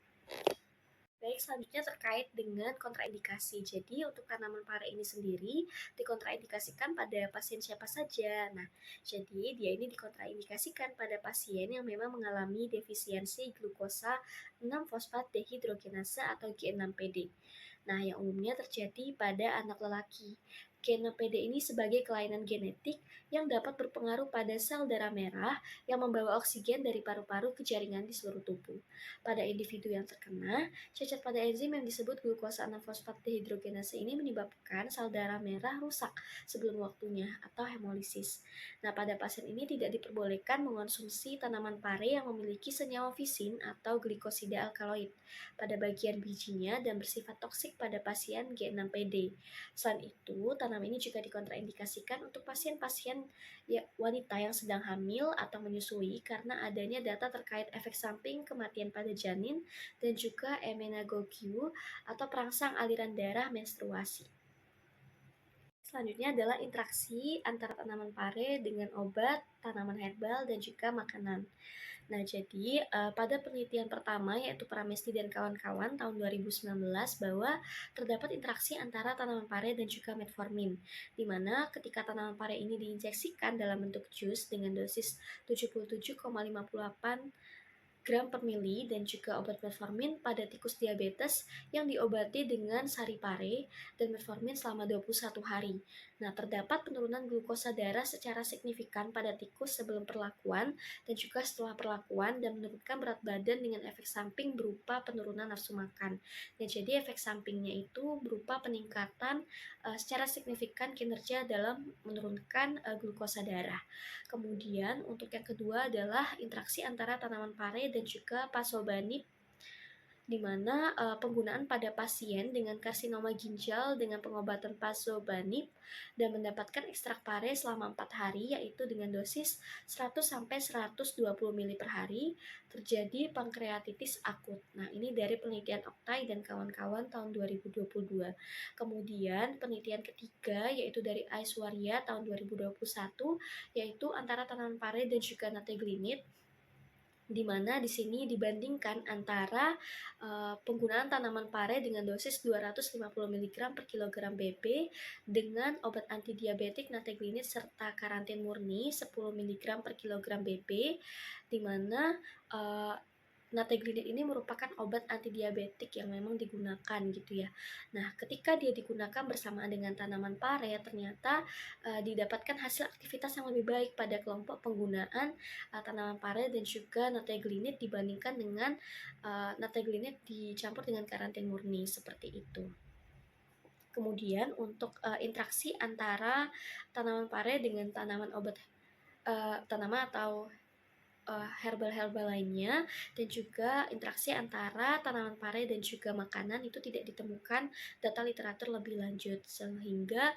Speaker 7: Baik, selanjutnya terkait dengan kontraindikasi. Jadi, untuk tanaman pare ini sendiri dikontraindikasikan pada pasien siapa saja. Nah, jadi dia ini dikontraindikasikan pada pasien yang memang mengalami defisiensi glukosa 6-fosfat dehidrogenase atau G6PD. Nah, yang umumnya terjadi pada anak lelaki. G6PD ini sebagai kelainan genetik yang dapat berpengaruh pada sel darah merah yang membawa oksigen dari paru-paru ke jaringan di seluruh tubuh. Pada individu yang terkena, cacat pada enzim yang disebut glukosa 6-fosfat dehidrogenase ini menyebabkan sel darah merah rusak sebelum waktunya atau hemolisis. Nah, pada pasien ini tidak diperbolehkan mengonsumsi tanaman pare yang memiliki senyawa visin atau glikosida alkaloid pada bagian bijinya dan bersifat toksik pada pasien G6PD. Selain itu, tanaman ini juga dikontraindikasikan untuk pasien-pasien wanita yang sedang hamil atau menyusui karena adanya data terkait efek samping kematian pada janin dan juga emmenagogie atau perangsang aliran darah menstruasi. Selanjutnya adalah interaksi antara tanaman pare dengan obat, tanaman herbal, dan juga makanan. Nah, jadi pada penelitian pertama yaitu Pramesti dan kawan-kawan tahun 2019 bahwa terdapat interaksi antara tanaman pare dan juga metformin, di mana ketika tanaman pare ini diinjeksikan dalam bentuk jus dengan dosis 77,58 gram per mili dan juga obat metformin pada tikus diabetes yang diobati dengan sari pare dan metformin selama 21 hari. Nah, terdapat penurunan glukosa darah secara signifikan pada tikus sebelum perlakuan dan juga setelah perlakuan dan menurunkan berat badan dengan efek samping berupa penurunan nafsu makan. Nah, jadi efek sampingnya itu berupa peningkatan secara signifikan kinerja dalam menurunkan glukosa darah. Kemudian untuk yang kedua adalah interaksi antara tanaman pare dan juga pazobanib, di mana penggunaan pada pasien dengan karsinoma ginjal dengan pengobatan pazobanib dan mendapatkan ekstrak pare selama 4 hari yaitu dengan dosis 100-120 ml per hari terjadi pankreatitis akut. Nah, ini dari penelitian Oktay dan kawan-kawan tahun 2022. Kemudian penelitian ketiga yaitu dari Aiswarya tahun 2021 yaitu antara tanaman pare dan juga nateglinid, di mana di sini dibandingkan antara penggunaan tanaman pare dengan dosis 250 mg per kilogram BB dengan obat antidiabetik nateglinid serta karantin murni 10 mg per kilogram BB, di mana nateglinid ini merupakan obat antidiabetik yang memang digunakan gitu ya. Nah, ketika dia digunakan bersamaan dengan tanaman pare, ternyata didapatkan hasil aktivitas yang lebih baik pada kelompok penggunaan tanaman pare dan juga nateglinid dibandingkan dengan nateglinid dicampur dengan karantin murni seperti itu. Kemudian untuk interaksi antara tanaman pare dengan tanaman obat tanaman atau herbal-herbal lainnya dan juga interaksi antara tanaman pare dan juga makanan itu tidak ditemukan data literatur lebih lanjut sehingga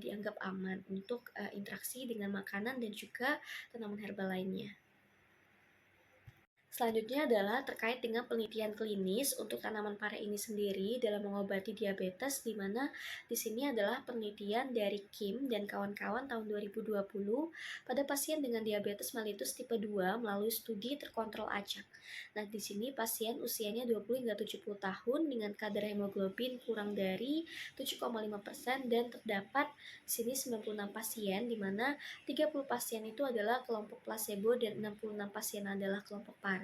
Speaker 7: dianggap aman untuk interaksi dengan makanan dan juga tanaman herbal lainnya. Selanjutnya adalah terkait dengan penelitian klinis untuk tanaman pare ini sendiri dalam mengobati diabetes, di mana di sini adalah penelitian dari Kim dan kawan-kawan tahun 2020 pada pasien dengan diabetes mellitus tipe 2 melalui studi terkontrol acak. Nah, di sini pasien usianya 20 hingga 70 tahun dengan kadar hemoglobin kurang dari 7,5% dan terdapat di sini 96 pasien, di mana 30 pasien itu adalah kelompok placebo dan 66 pasien adalah kelompok pare,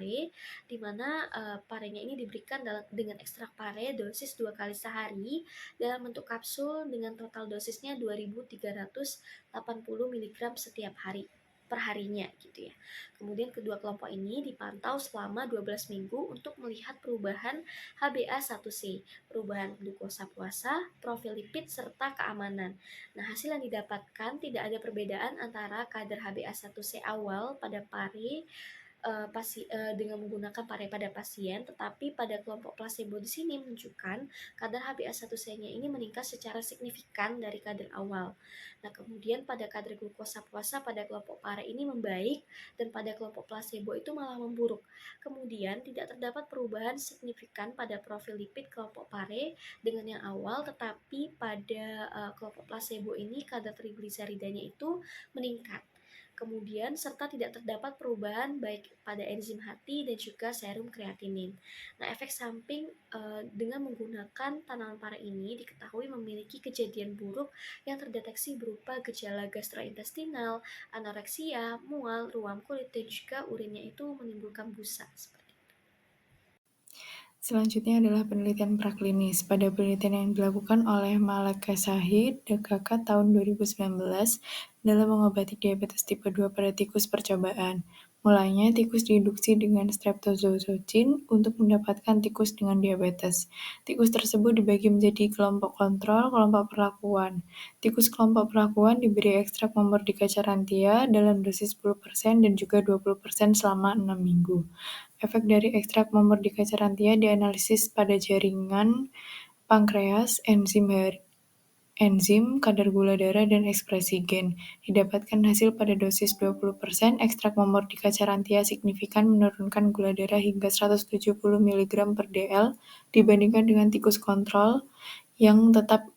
Speaker 7: di mana parenya ini diberikan dengan ekstrak pare dosis 2 kali sehari dalam bentuk kapsul dengan total dosisnya 2.380 mg setiap hari per harinya gitu ya. Kemudian kedua kelompok ini dipantau selama 12 minggu untuk melihat perubahan HbA1c, perubahan glukosa puasa, profil lipid serta keamanan. Nah, hasil yang didapatkan tidak ada perbedaan antara kadar HbA1c awal pada pare dengan menggunakan pare pada pasien, tetapi pada kelompok plasebo di sini menunjukkan kadar HbA1c-nya ini meningkat secara signifikan dari kadar awal. Nah, kemudian pada kadar glukosa puasa pada kelompok pare ini membaik dan pada kelompok plasebo itu malah memburuk. Kemudian tidak terdapat perubahan signifikan pada profil lipid kelompok pare dengan yang awal, tetapi pada kelompok plasebo ini kadar trigliseridanya itu meningkat. Kemudian serta tidak terdapat perubahan baik pada enzim hati dan juga serum kreatinin. Nah, efek samping dengan menggunakan tanaman pare ini diketahui memiliki kejadian buruk yang terdeteksi berupa gejala gastrointestinal, anoreksia, mual, ruam kulit, dan juga urinnya itu menimbulkan busa. Seperti itu.
Speaker 3: Selanjutnya adalah penelitian praklinis. Pada penelitian yang dilakukan oleh Malek Shahid, DKK tahun 2019 dalam mengobati diabetes tipe 2 pada tikus percobaan. Mulanya, tikus diinduksi dengan streptozotocin untuk mendapatkan tikus dengan diabetes. Tikus tersebut dibagi menjadi kelompok kontrol, kelompok perlakuan. Tikus kelompok perlakuan diberi ekstrak Momordica charantia dalam dosis 10% dan juga 20% selama 6 minggu. Efek dari ekstrak Momordica charantia dianalisis pada jaringan pankreas, enzim, kadar gula darah, dan ekspresi gen. Didapatkan hasil pada dosis 20%, ekstrak Momordica charantia signifikan menurunkan gula darah hingga 170 mg per dl dibandingkan dengan tikus kontrol yang tetap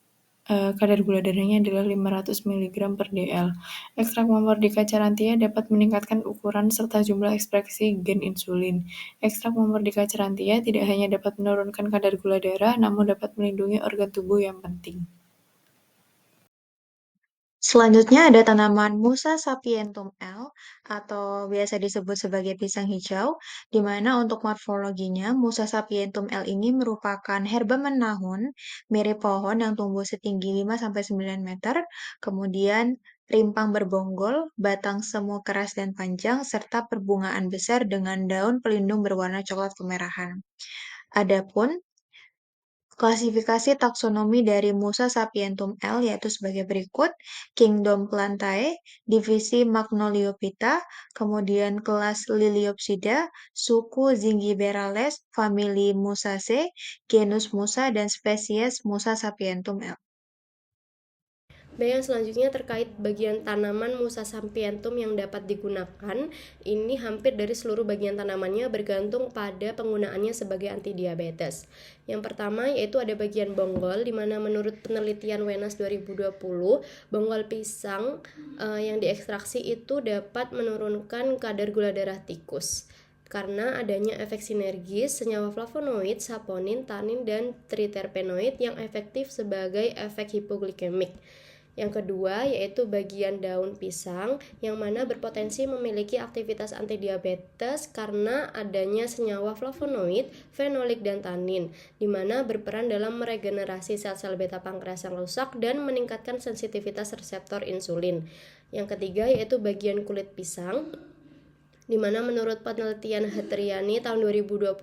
Speaker 3: kadar gula darahnya adalah 500 mg per dl. Ekstrak Momordica charantia dapat meningkatkan ukuran serta jumlah ekspresi gen insulin. Ekstrak Momordica charantia tidak hanya dapat menurunkan kadar gula darah, namun dapat melindungi organ tubuh yang penting.
Speaker 5: Selanjutnya ada tanaman Musa sapientum L atau biasa disebut sebagai pisang hijau, di mana untuk morfologinya Musa sapientum L ini merupakan herba menahun mirip pohon yang tumbuh setinggi 5-9 meter, kemudian rimpang berbonggol, batang semu keras dan panjang, serta perbungaan besar dengan daun pelindung berwarna coklat kemerahan. Adapun klasifikasi taksonomi dari Musa sapientum L yaitu sebagai berikut: Kingdom Plantae, divisi Magnoliophyta, kemudian kelas Liliopsida, suku Zingiberales, famili Musaceae, genus Musa, dan spesies Musa sapientum L.
Speaker 4: Baik, yang selanjutnya terkait bagian tanaman Musa sapientum yang dapat digunakan. Ini hampir dari seluruh bagian tanamannya bergantung pada penggunaannya sebagai antidiabetes. Yang pertama yaitu ada bagian bonggol, di mana menurut penelitian Wenas 2020, bonggol pisang yang diekstraksi itu dapat menurunkan kadar gula darah tikus karena adanya efek sinergis senyawa flavonoid, saponin, tanin, dan triterpenoid yang efektif sebagai efek hipoglikemik. Yang kedua yaitu bagian daun pisang yang mana berpotensi memiliki aktivitas antidiabetes karena adanya senyawa flavonoid, fenolik, dan tanin, di mana berperan dalam meregenerasi sel-sel beta pankreas yang rusak dan meningkatkan sensitivitas reseptor insulin. Yang ketiga yaitu bagian kulit pisang, di mana menurut penelitian Hatriani tahun 2024,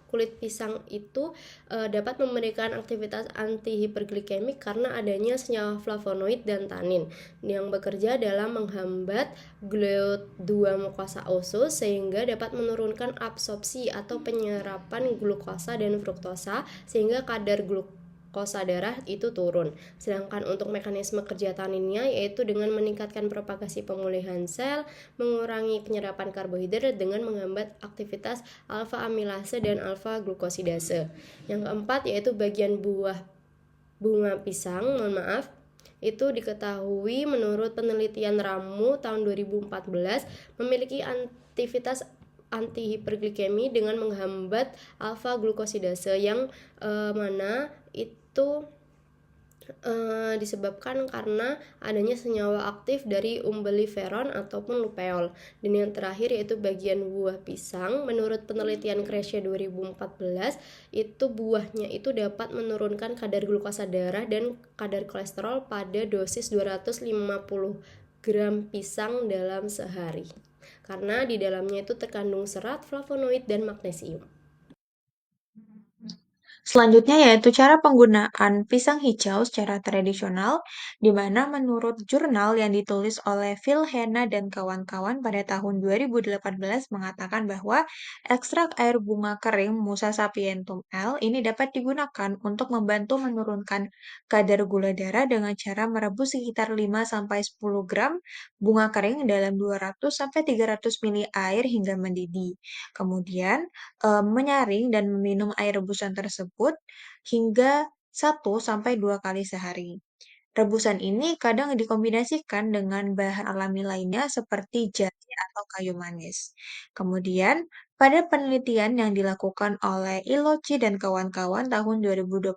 Speaker 4: kulit pisang itu dapat memberikan aktivitas antihiperglikemik karena adanya senyawa flavonoid dan tanin yang bekerja dalam menghambat GLUT2 mukosa usus sehingga dapat menurunkan absorpsi atau penyerapan glukosa dan fruktosa sehingga kadar glukosa darah itu turun. Sedangkan untuk mekanisme kerja taninnya yaitu dengan meningkatkan propagasi pemulihan sel, mengurangi penyerapan karbohidrat dengan menghambat aktivitas alfa amilase dan alfa glukosidase. Yang keempat yaitu bagian bunga pisang, itu diketahui menurut penelitian Ramu tahun 2014 memiliki aktivitas antihiperglikemi dengan menghambat alfa glukosidase yang mana itu disebabkan karena adanya senyawa aktif dari umbelliferon ataupun lupeol. Dan yang terakhir yaitu bagian buah pisang, menurut penelitian Kresya 2014 itu buahnya itu dapat menurunkan kadar glukosa darah dan kadar kolesterol pada dosis 250 gram pisang dalam sehari karena di dalamnya itu terkandung serat, flavonoid, dan magnesium.
Speaker 5: Selanjutnya yaitu cara penggunaan pisang hijau secara tradisional, di mana menurut jurnal yang ditulis oleh Phil Hanna dan kawan-kawan pada tahun 2018 mengatakan bahwa ekstrak air bunga kering Musa sapientum L ini dapat digunakan untuk membantu menurunkan kadar gula darah dengan cara merebus sekitar 5-10 gram bunga kering dalam 200-300 mili air hingga mendidih. Kemudian, menyaring dan meminum air rebusan tersebut hingga 1-2 kali sehari. Rebusan ini kadang dikombinasikan dengan bahan alami lainnya seperti jahe atau kayu manis. Kemudian, pada penelitian yang dilakukan oleh Iloci dan kawan-kawan tahun 2021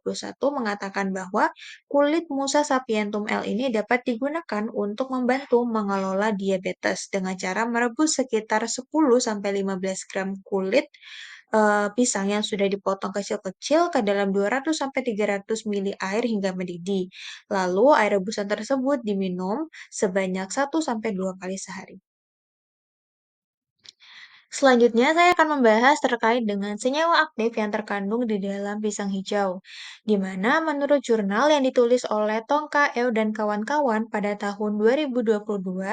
Speaker 5: mengatakan bahwa kulit Musa sapientum L ini dapat digunakan untuk membantu mengelola diabetes dengan cara merebus sekitar 10-15 gram kulit pisang yang sudah dipotong kecil-kecil ke dalam 200-300 mili air hingga mendidih. Lalu air rebusan tersebut diminum sebanyak 1-2 kali sehari. Selanjutnya, saya akan membahas terkait dengan senyawa aktif yang terkandung di dalam pisang hijau, di mana menurut jurnal yang ditulis oleh Tongka Eo dan kawan-kawan pada tahun 2022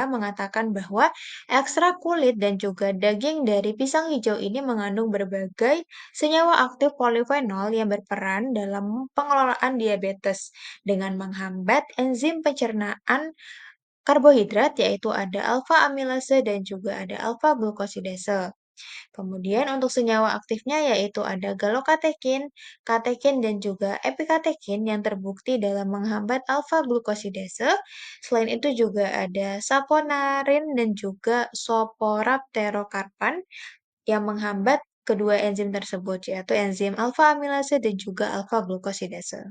Speaker 5: mengatakan bahwa ekstrak kulit dan juga daging dari pisang hijau ini mengandung berbagai senyawa aktif polifenol yang berperan dalam pengelolaan diabetes dengan menghambat enzim pencernaan karbohidrat yaitu ada alfa amilase dan juga ada alfa glukosidase. Kemudian untuk senyawa aktifnya yaitu ada galokatekin, katekin, dan juga epikatekin yang terbukti dalam menghambat alfa-glukosidase. Selain itu juga ada saponarin dan juga soporapterokarpan yang menghambat kedua enzim tersebut, yaitu enzim alfa amilase dan juga alfa-glukosidase.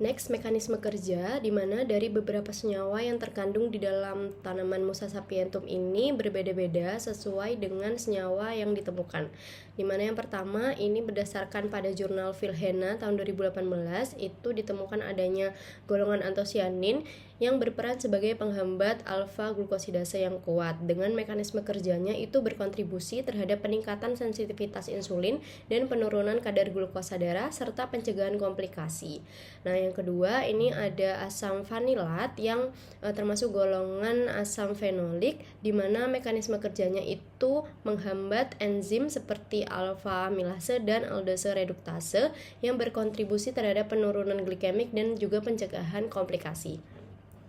Speaker 4: Next, mekanisme kerja, di mana dari beberapa senyawa yang terkandung di dalam tanaman Musa sapientum ini berbeda-beda sesuai dengan senyawa yang ditemukan. Di mana yang pertama, ini berdasarkan pada jurnal Phil Hanna tahun 2018, itu ditemukan adanya golongan antosianin yang berperan sebagai penghambat alfa-glukosidase yang kuat. Dengan mekanisme kerjanya itu berkontribusi terhadap peningkatan sensitivitas insulin dan penurunan kadar glukosa darah serta pencegahan komplikasi. Nah, yang kedua ini ada asam vanilat yang termasuk golongan asam fenolik, di mana mekanisme kerjanya itu menghambat enzim seperti alfa amilase dan aldose reduktase yang berkontribusi terhadap penurunan glikemik dan juga pencegahan komplikasi.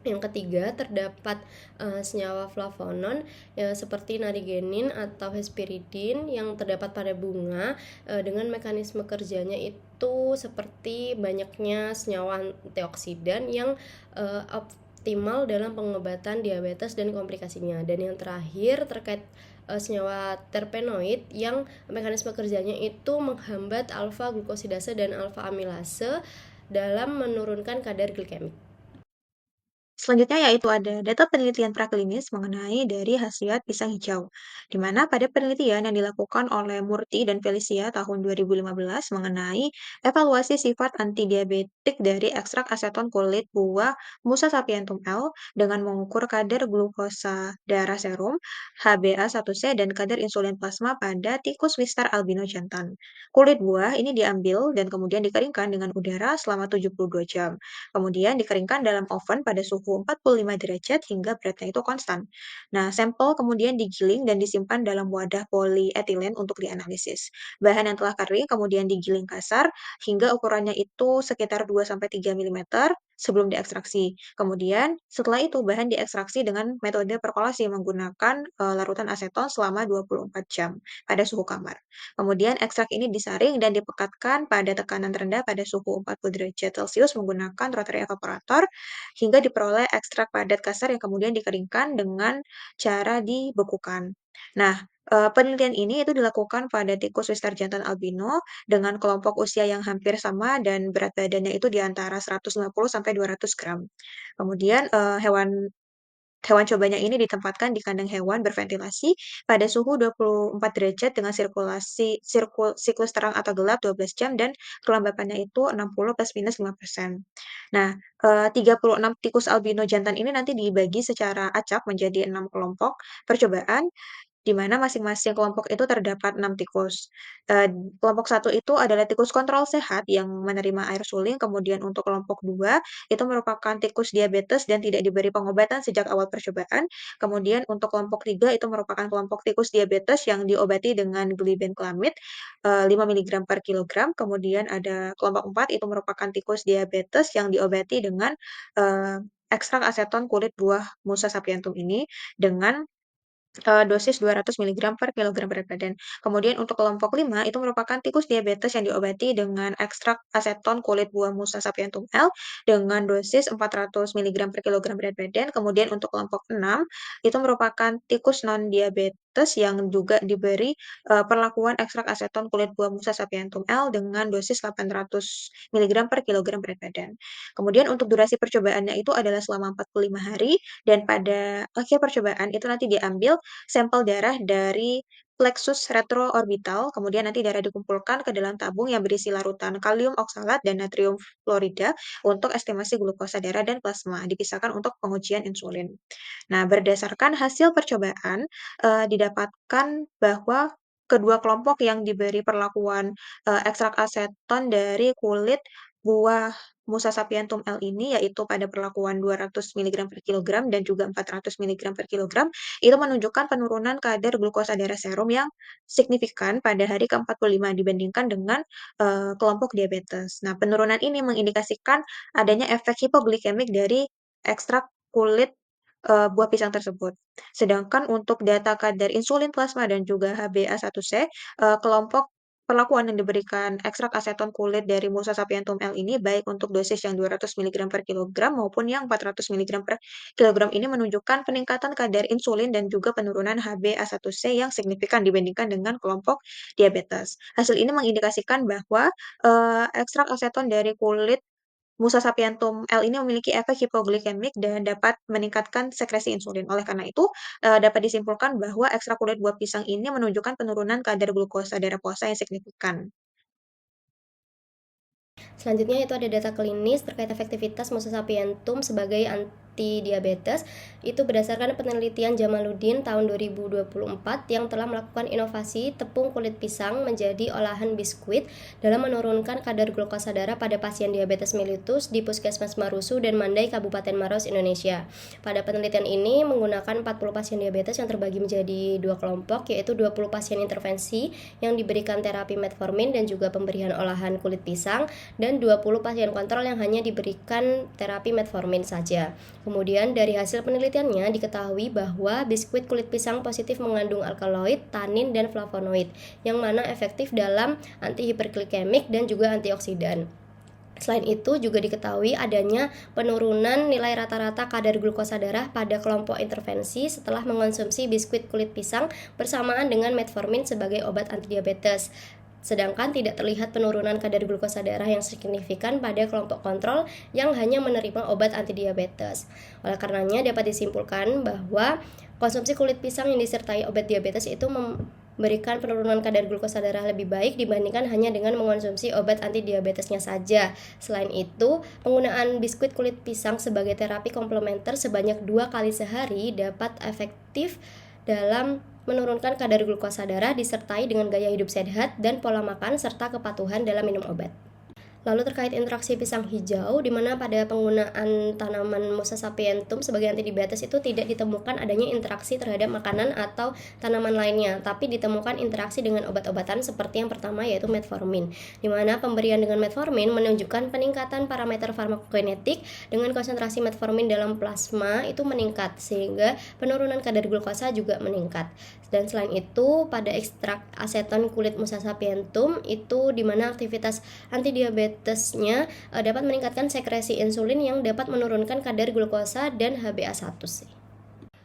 Speaker 4: Yang ketiga, terdapat senyawa flavonon seperti narigenin atau hesperidin yang terdapat pada bunga dengan mekanisme kerjanya itu seperti banyaknya senyawa antioksidan yang optimal dalam pengobatan diabetes dan komplikasinya. Dan yang terakhir terkait senyawa terpenoid yang mekanisme kerjanya itu menghambat alfa glukosidase dan alfa amilase dalam menurunkan kadar glikemik.
Speaker 5: Selanjutnya yaitu ada data penelitian praklinis mengenai dari khasiat pisang hijau, di mana pada penelitian yang dilakukan oleh Murti dan Felicia tahun 2015 mengenai evaluasi sifat antidiabetik dari ekstrak aseton kulit buah Musa sapientum L dengan mengukur kadar glukosa darah serum, HbA1c, dan kadar insulin plasma pada tikus wistar albino jantan. Kulit buah ini diambil dan kemudian dikeringkan dengan udara selama 72 jam. Kemudian dikeringkan dalam oven pada suhu 45 derajat hingga beratnya itu konstan. Nah, sampel kemudian digiling dan disimpan dalam wadah polietilen untuk dianalisis. Bahan yang telah kering kemudian digiling kasar hingga ukurannya itu sekitar 2-3 mm sebelum diekstraksi. Kemudian setelah itu bahan diekstraksi dengan metode perkolasi menggunakan larutan aseton selama 24 jam pada suhu kamar. Kemudian ekstrak ini disaring dan dipekatkan pada tekanan rendah pada suhu 40 derajat Celcius menggunakan rotary evaporator hingga diperoleh ekstrak padat kasar yang kemudian dikeringkan dengan cara dibekukan. Nah, penelitian ini itu dilakukan pada tikus wistar jantan albino dengan kelompok usia yang hampir sama dan berat badannya itu di antara 150 sampai 200 gram. Kemudian Hewan cobanya ini ditempatkan di kandang hewan berventilasi pada suhu 24 derajat dengan siklus terang atau gelap 12 jam dan kelembapannya itu 60 plus minus 5%. Nah, 36 tikus albino jantan ini nanti dibagi secara acak menjadi 6 kelompok percobaan
Speaker 8: di mana masing-masing kelompok itu terdapat 6 tikus. Kelompok 1 itu adalah tikus kontrol sehat yang menerima air suling, kemudian untuk kelompok 2 itu merupakan tikus diabetes dan tidak diberi pengobatan sejak awal percobaan. Kemudian untuk kelompok 3 itu merupakan kelompok tikus diabetes yang diobati dengan glibenclamid 5 mg per kilogram. Kemudian ada kelompok 4 itu merupakan tikus diabetes yang diobati dengan ekstrak aseton kulit buah Musa sapientum ini dengan dosis 200 mg per kilogram berat badan. Kemudian untuk kelompok 5 itu merupakan tikus diabetes yang diobati dengan ekstrak aseton kulit buah Musa sapientum L dengan dosis 400 mg per kilogram berat badan. Kemudian untuk kelompok 6 itu merupakan tikus non-diabetes yang juga diberi perlakuan ekstrak aseton kulit buah Musa sapientum L dengan dosis 800 mg per kilogram berat badan. Kemudian untuk durasi percobaannya itu adalah selama 45 hari dan pada akhir percobaan itu nanti diambil sampel darah dari plexus retroorbital, kemudian nanti darah dikumpulkan ke dalam tabung yang berisi larutan kalium oksalat dan natrium fluorida untuk estimasi glukosa darah dan plasma, dipisahkan untuk pengujian insulin. Nah, berdasarkan hasil percobaan, didapatkan bahwa kedua kelompok yang diberi perlakuan ekstrak aseton dari kulit buah Musa sapientum L ini, yaitu pada perlakuan 200 mg per kilogram dan juga 400 mg per kilogram, itu menunjukkan penurunan kadar glukosa darah serum yang signifikan pada hari ke-45 dibandingkan dengan kelompok diabetes. Nah, penurunan ini mengindikasikan adanya efek hipoglikemik dari ekstrak kulit buah pisang tersebut. Sedangkan untuk data kadar insulin plasma dan juga HbA1c, kelompok perlakuan yang diberikan ekstrak aseton kulit dari Musa sapientum L ini baik untuk dosis yang 200 mg per kilogram maupun yang 400 mg per kilogram ini menunjukkan peningkatan kadar insulin dan juga penurunan HbA1c yang signifikan dibandingkan dengan kelompok diabetes. Hasil ini mengindikasikan bahwa ekstrak aseton dari kulit Musa sapientum L ini memiliki efek hipoglikemik dan dapat meningkatkan sekresi insulin. Oleh karena itu, dapat disimpulkan bahwa ekstrak kulit buah pisang ini menunjukkan penurunan kadar glukosa darah puasa yang signifikan.
Speaker 4: Selanjutnya itu ada data klinis terkait efektivitas Musa sapientum sebagai anti-diabetes. Itu berdasarkan penelitian Jamaluddin tahun 2024 yang telah melakukan inovasi tepung kulit pisang menjadi olahan biskuit dalam menurunkan kadar glukosa darah pada pasien diabetes mellitus di Puskesmas Marusu dan Mandai, Kabupaten Maros, Indonesia. Pada penelitian ini menggunakan 40 pasien diabetes yang terbagi menjadi 2 kelompok, yaitu 20 pasien intervensi yang diberikan terapi metformin dan juga pemberian olahan kulit pisang, dan 20 pasien kontrol yang hanya diberikan terapi metformin saja. Kemudian dari hasil penelitiannya diketahui bahwa biskuit kulit pisang positif mengandung alkaloid, tanin, dan flavonoid yang mana efektif dalam antihiperglikemik dan juga antioksidan. Selain itu juga diketahui adanya penurunan nilai rata-rata kadar glukosa darah pada kelompok intervensi setelah mengonsumsi biskuit kulit pisang bersamaan dengan metformin sebagai obat antidiabetes. Sedangkan tidak terlihat penurunan kadar glukosa darah yang signifikan pada kelompok kontrol yang hanya menerima obat antidiabetes. Oleh karenanya dapat disimpulkan bahwa konsumsi kulit pisang yang disertai obat diabetes itu memberikan penurunan kadar glukosa darah lebih baik dibandingkan hanya dengan mengonsumsi obat antidiabetesnya saja. Selain itu, penggunaan biskuit kulit pisang sebagai terapi komplementer sebanyak 2 kali sehari dapat efektif dalam menurunkan kadar glukosa darah disertai dengan gaya hidup sehat dan pola makan serta kepatuhan dalam minum obat. Lalu terkait interaksi pisang hijau, di mana pada penggunaan tanaman Musa sapientum sebagai antidiabetes itu tidak ditemukan adanya interaksi terhadap makanan atau tanaman lainnya, tapi ditemukan interaksi dengan obat-obatan seperti yang pertama yaitu metformin, di mana pemberian dengan metformin menunjukkan peningkatan parameter farmakokinetik dengan konsentrasi metformin dalam plasma itu meningkat, sehingga penurunan kadar glukosa juga meningkat. Dan selain itu, pada ekstrak aseton kulit Musa sapientum itu di mana aktivitas antidiabetesnya dapat meningkatkan sekresi insulin yang dapat menurunkan kadar glukosa dan HbA1c.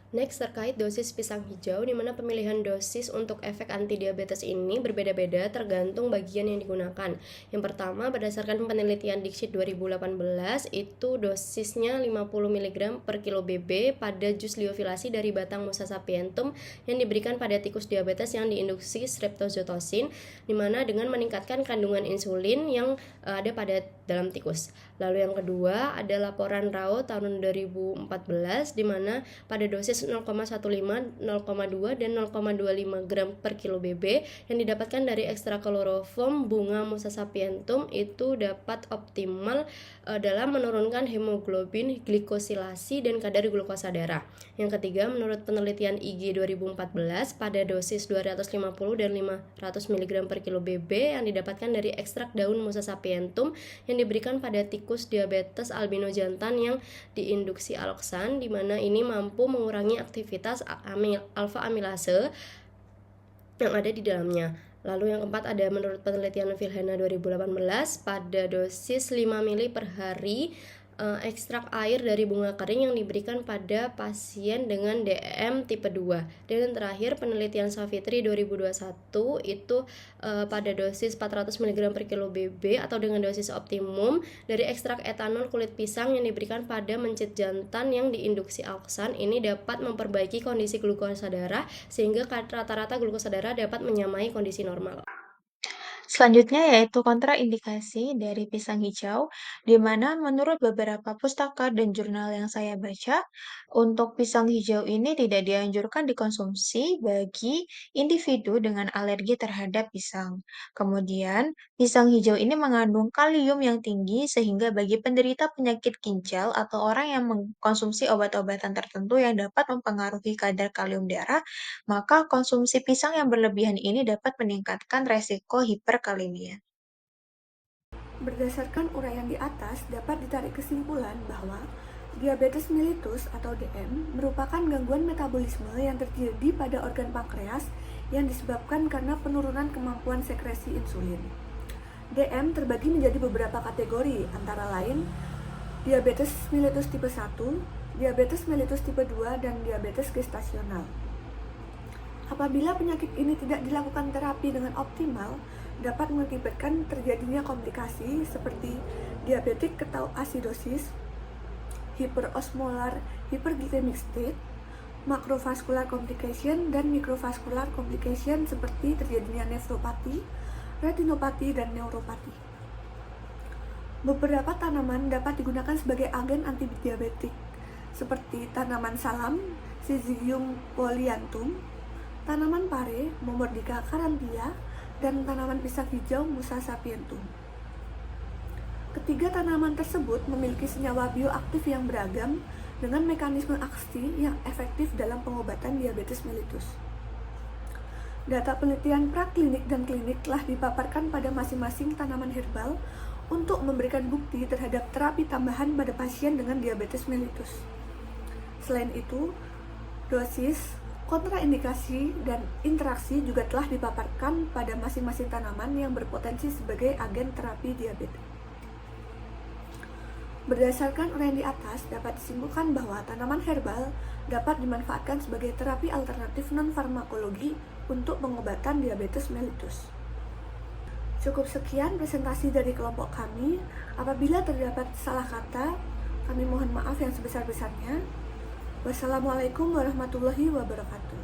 Speaker 4: Next, terkait dosis pisang hijau, di mana pemilihan dosis untuk efek antidiabetes ini berbeda-beda tergantung bagian yang digunakan. Yang pertama, berdasarkan penelitian Dixit 2018, itu dosisnya 50 mg per kilo BB pada jus liofilasi dari batang Musa sapientum yang diberikan pada tikus diabetes yang diinduksi streptozotocin, di mana dengan meningkatkan kandungan insulin yang ada pada dalam tikus. Lalu yang kedua ada laporan RAO tahun 2014 di mana pada dosis 0,15, 0,2 dan 0,25 gram per kilo BB yang didapatkan dari ekstrak kloroform bunga Musa sapientum itu dapat optimal dalam menurunkan hemoglobin, glikosilasi dan kadar glukosa darah. Yang ketiga, menurut penelitian IG 2014 pada dosis 250 dan 500 mg per kilo BB yang didapatkan dari ekstrak daun Musa sapientum yang diberikan pada tikus diabetes albino jantan yang diinduksi aloksan, di mana ini mampu mengurangi aktivitas alfa amilase yang ada di dalamnya. Lalu yang keempat ada menurut penelitian Vilhena 2018 pada dosis 5 ml per hari ekstrak air dari bunga kering yang diberikan pada pasien dengan DM tipe 2. Dan yang terakhir penelitian Savitri 2021 itu pada dosis 400 mg per kilo BB atau dengan dosis optimum dari ekstrak etanol kulit pisang yang diberikan pada mencit jantan yang diinduksi alksan. Ini dapat memperbaiki kondisi glukosa darah sehingga rata-rata glukosa darah dapat menyamai kondisi normal.
Speaker 8: Selanjutnya yaitu kontraindikasi dari pisang hijau, di mana menurut beberapa pustaka dan jurnal yang saya baca, untuk pisang hijau ini tidak dianjurkan dikonsumsi bagi individu dengan alergi terhadap pisang. Kemudian, pisang hijau ini mengandung kalium yang tinggi sehingga bagi penderita penyakit ginjal atau orang yang mengkonsumsi obat-obatan tertentu yang dapat mempengaruhi kadar kalium darah, maka konsumsi pisang yang berlebihan ini dapat meningkatkan resiko hiperkalemia.
Speaker 1: Berdasarkan uraian di atas, dapat ditarik kesimpulan bahwa diabetes mellitus atau DM merupakan gangguan metabolisme yang terjadi pada organ pankreas yang disebabkan karena penurunan kemampuan sekresi insulin. DM terbagi menjadi beberapa kategori, antara lain diabetes mellitus tipe 1, diabetes mellitus tipe 2, dan diabetes gestasional. Apabila penyakit ini tidak dilakukan terapi dengan optimal, dapat mengakibatkan terjadinya komplikasi seperti diabetik ketoasidosis, hiperosmolar hyperglycemic state, makrovascular complication, dan mikrovascular complication seperti terjadinya nefropati, retinopati, dan neuropati. Beberapa tanaman dapat digunakan sebagai agen antidiabetik, seperti tanaman salam, Syzygium polyanthum, tanaman pare, Momordica caranthia, dan tanaman pisang hijau Musa sapientum. Ketiga tanaman tersebut memiliki senyawa bioaktif yang beragam dengan mekanisme aksi yang efektif dalam pengobatan diabetes mellitus. Data penelitian praklinik dan klinik telah dipaparkan pada masing-masing tanaman herbal untuk memberikan bukti terhadap terapi tambahan pada pasien dengan diabetes mellitus. Selain itu, dosis, kontraindikasi, dan interaksi juga telah dipaparkan pada masing-masing tanaman yang berpotensi sebagai agen terapi diabetes. Berdasarkan uraian di atas, dapat disimpulkan bahwa tanaman herbal dapat dimanfaatkan sebagai terapi alternatif non-farmakologi untuk pengobatan diabetes mellitus. Cukup sekian presentasi dari kelompok kami. Apabila terdapat salah kata, kami mohon maaf yang sebesar-besarnya. Wassalamualaikum warahmatullahi wabarakatuh.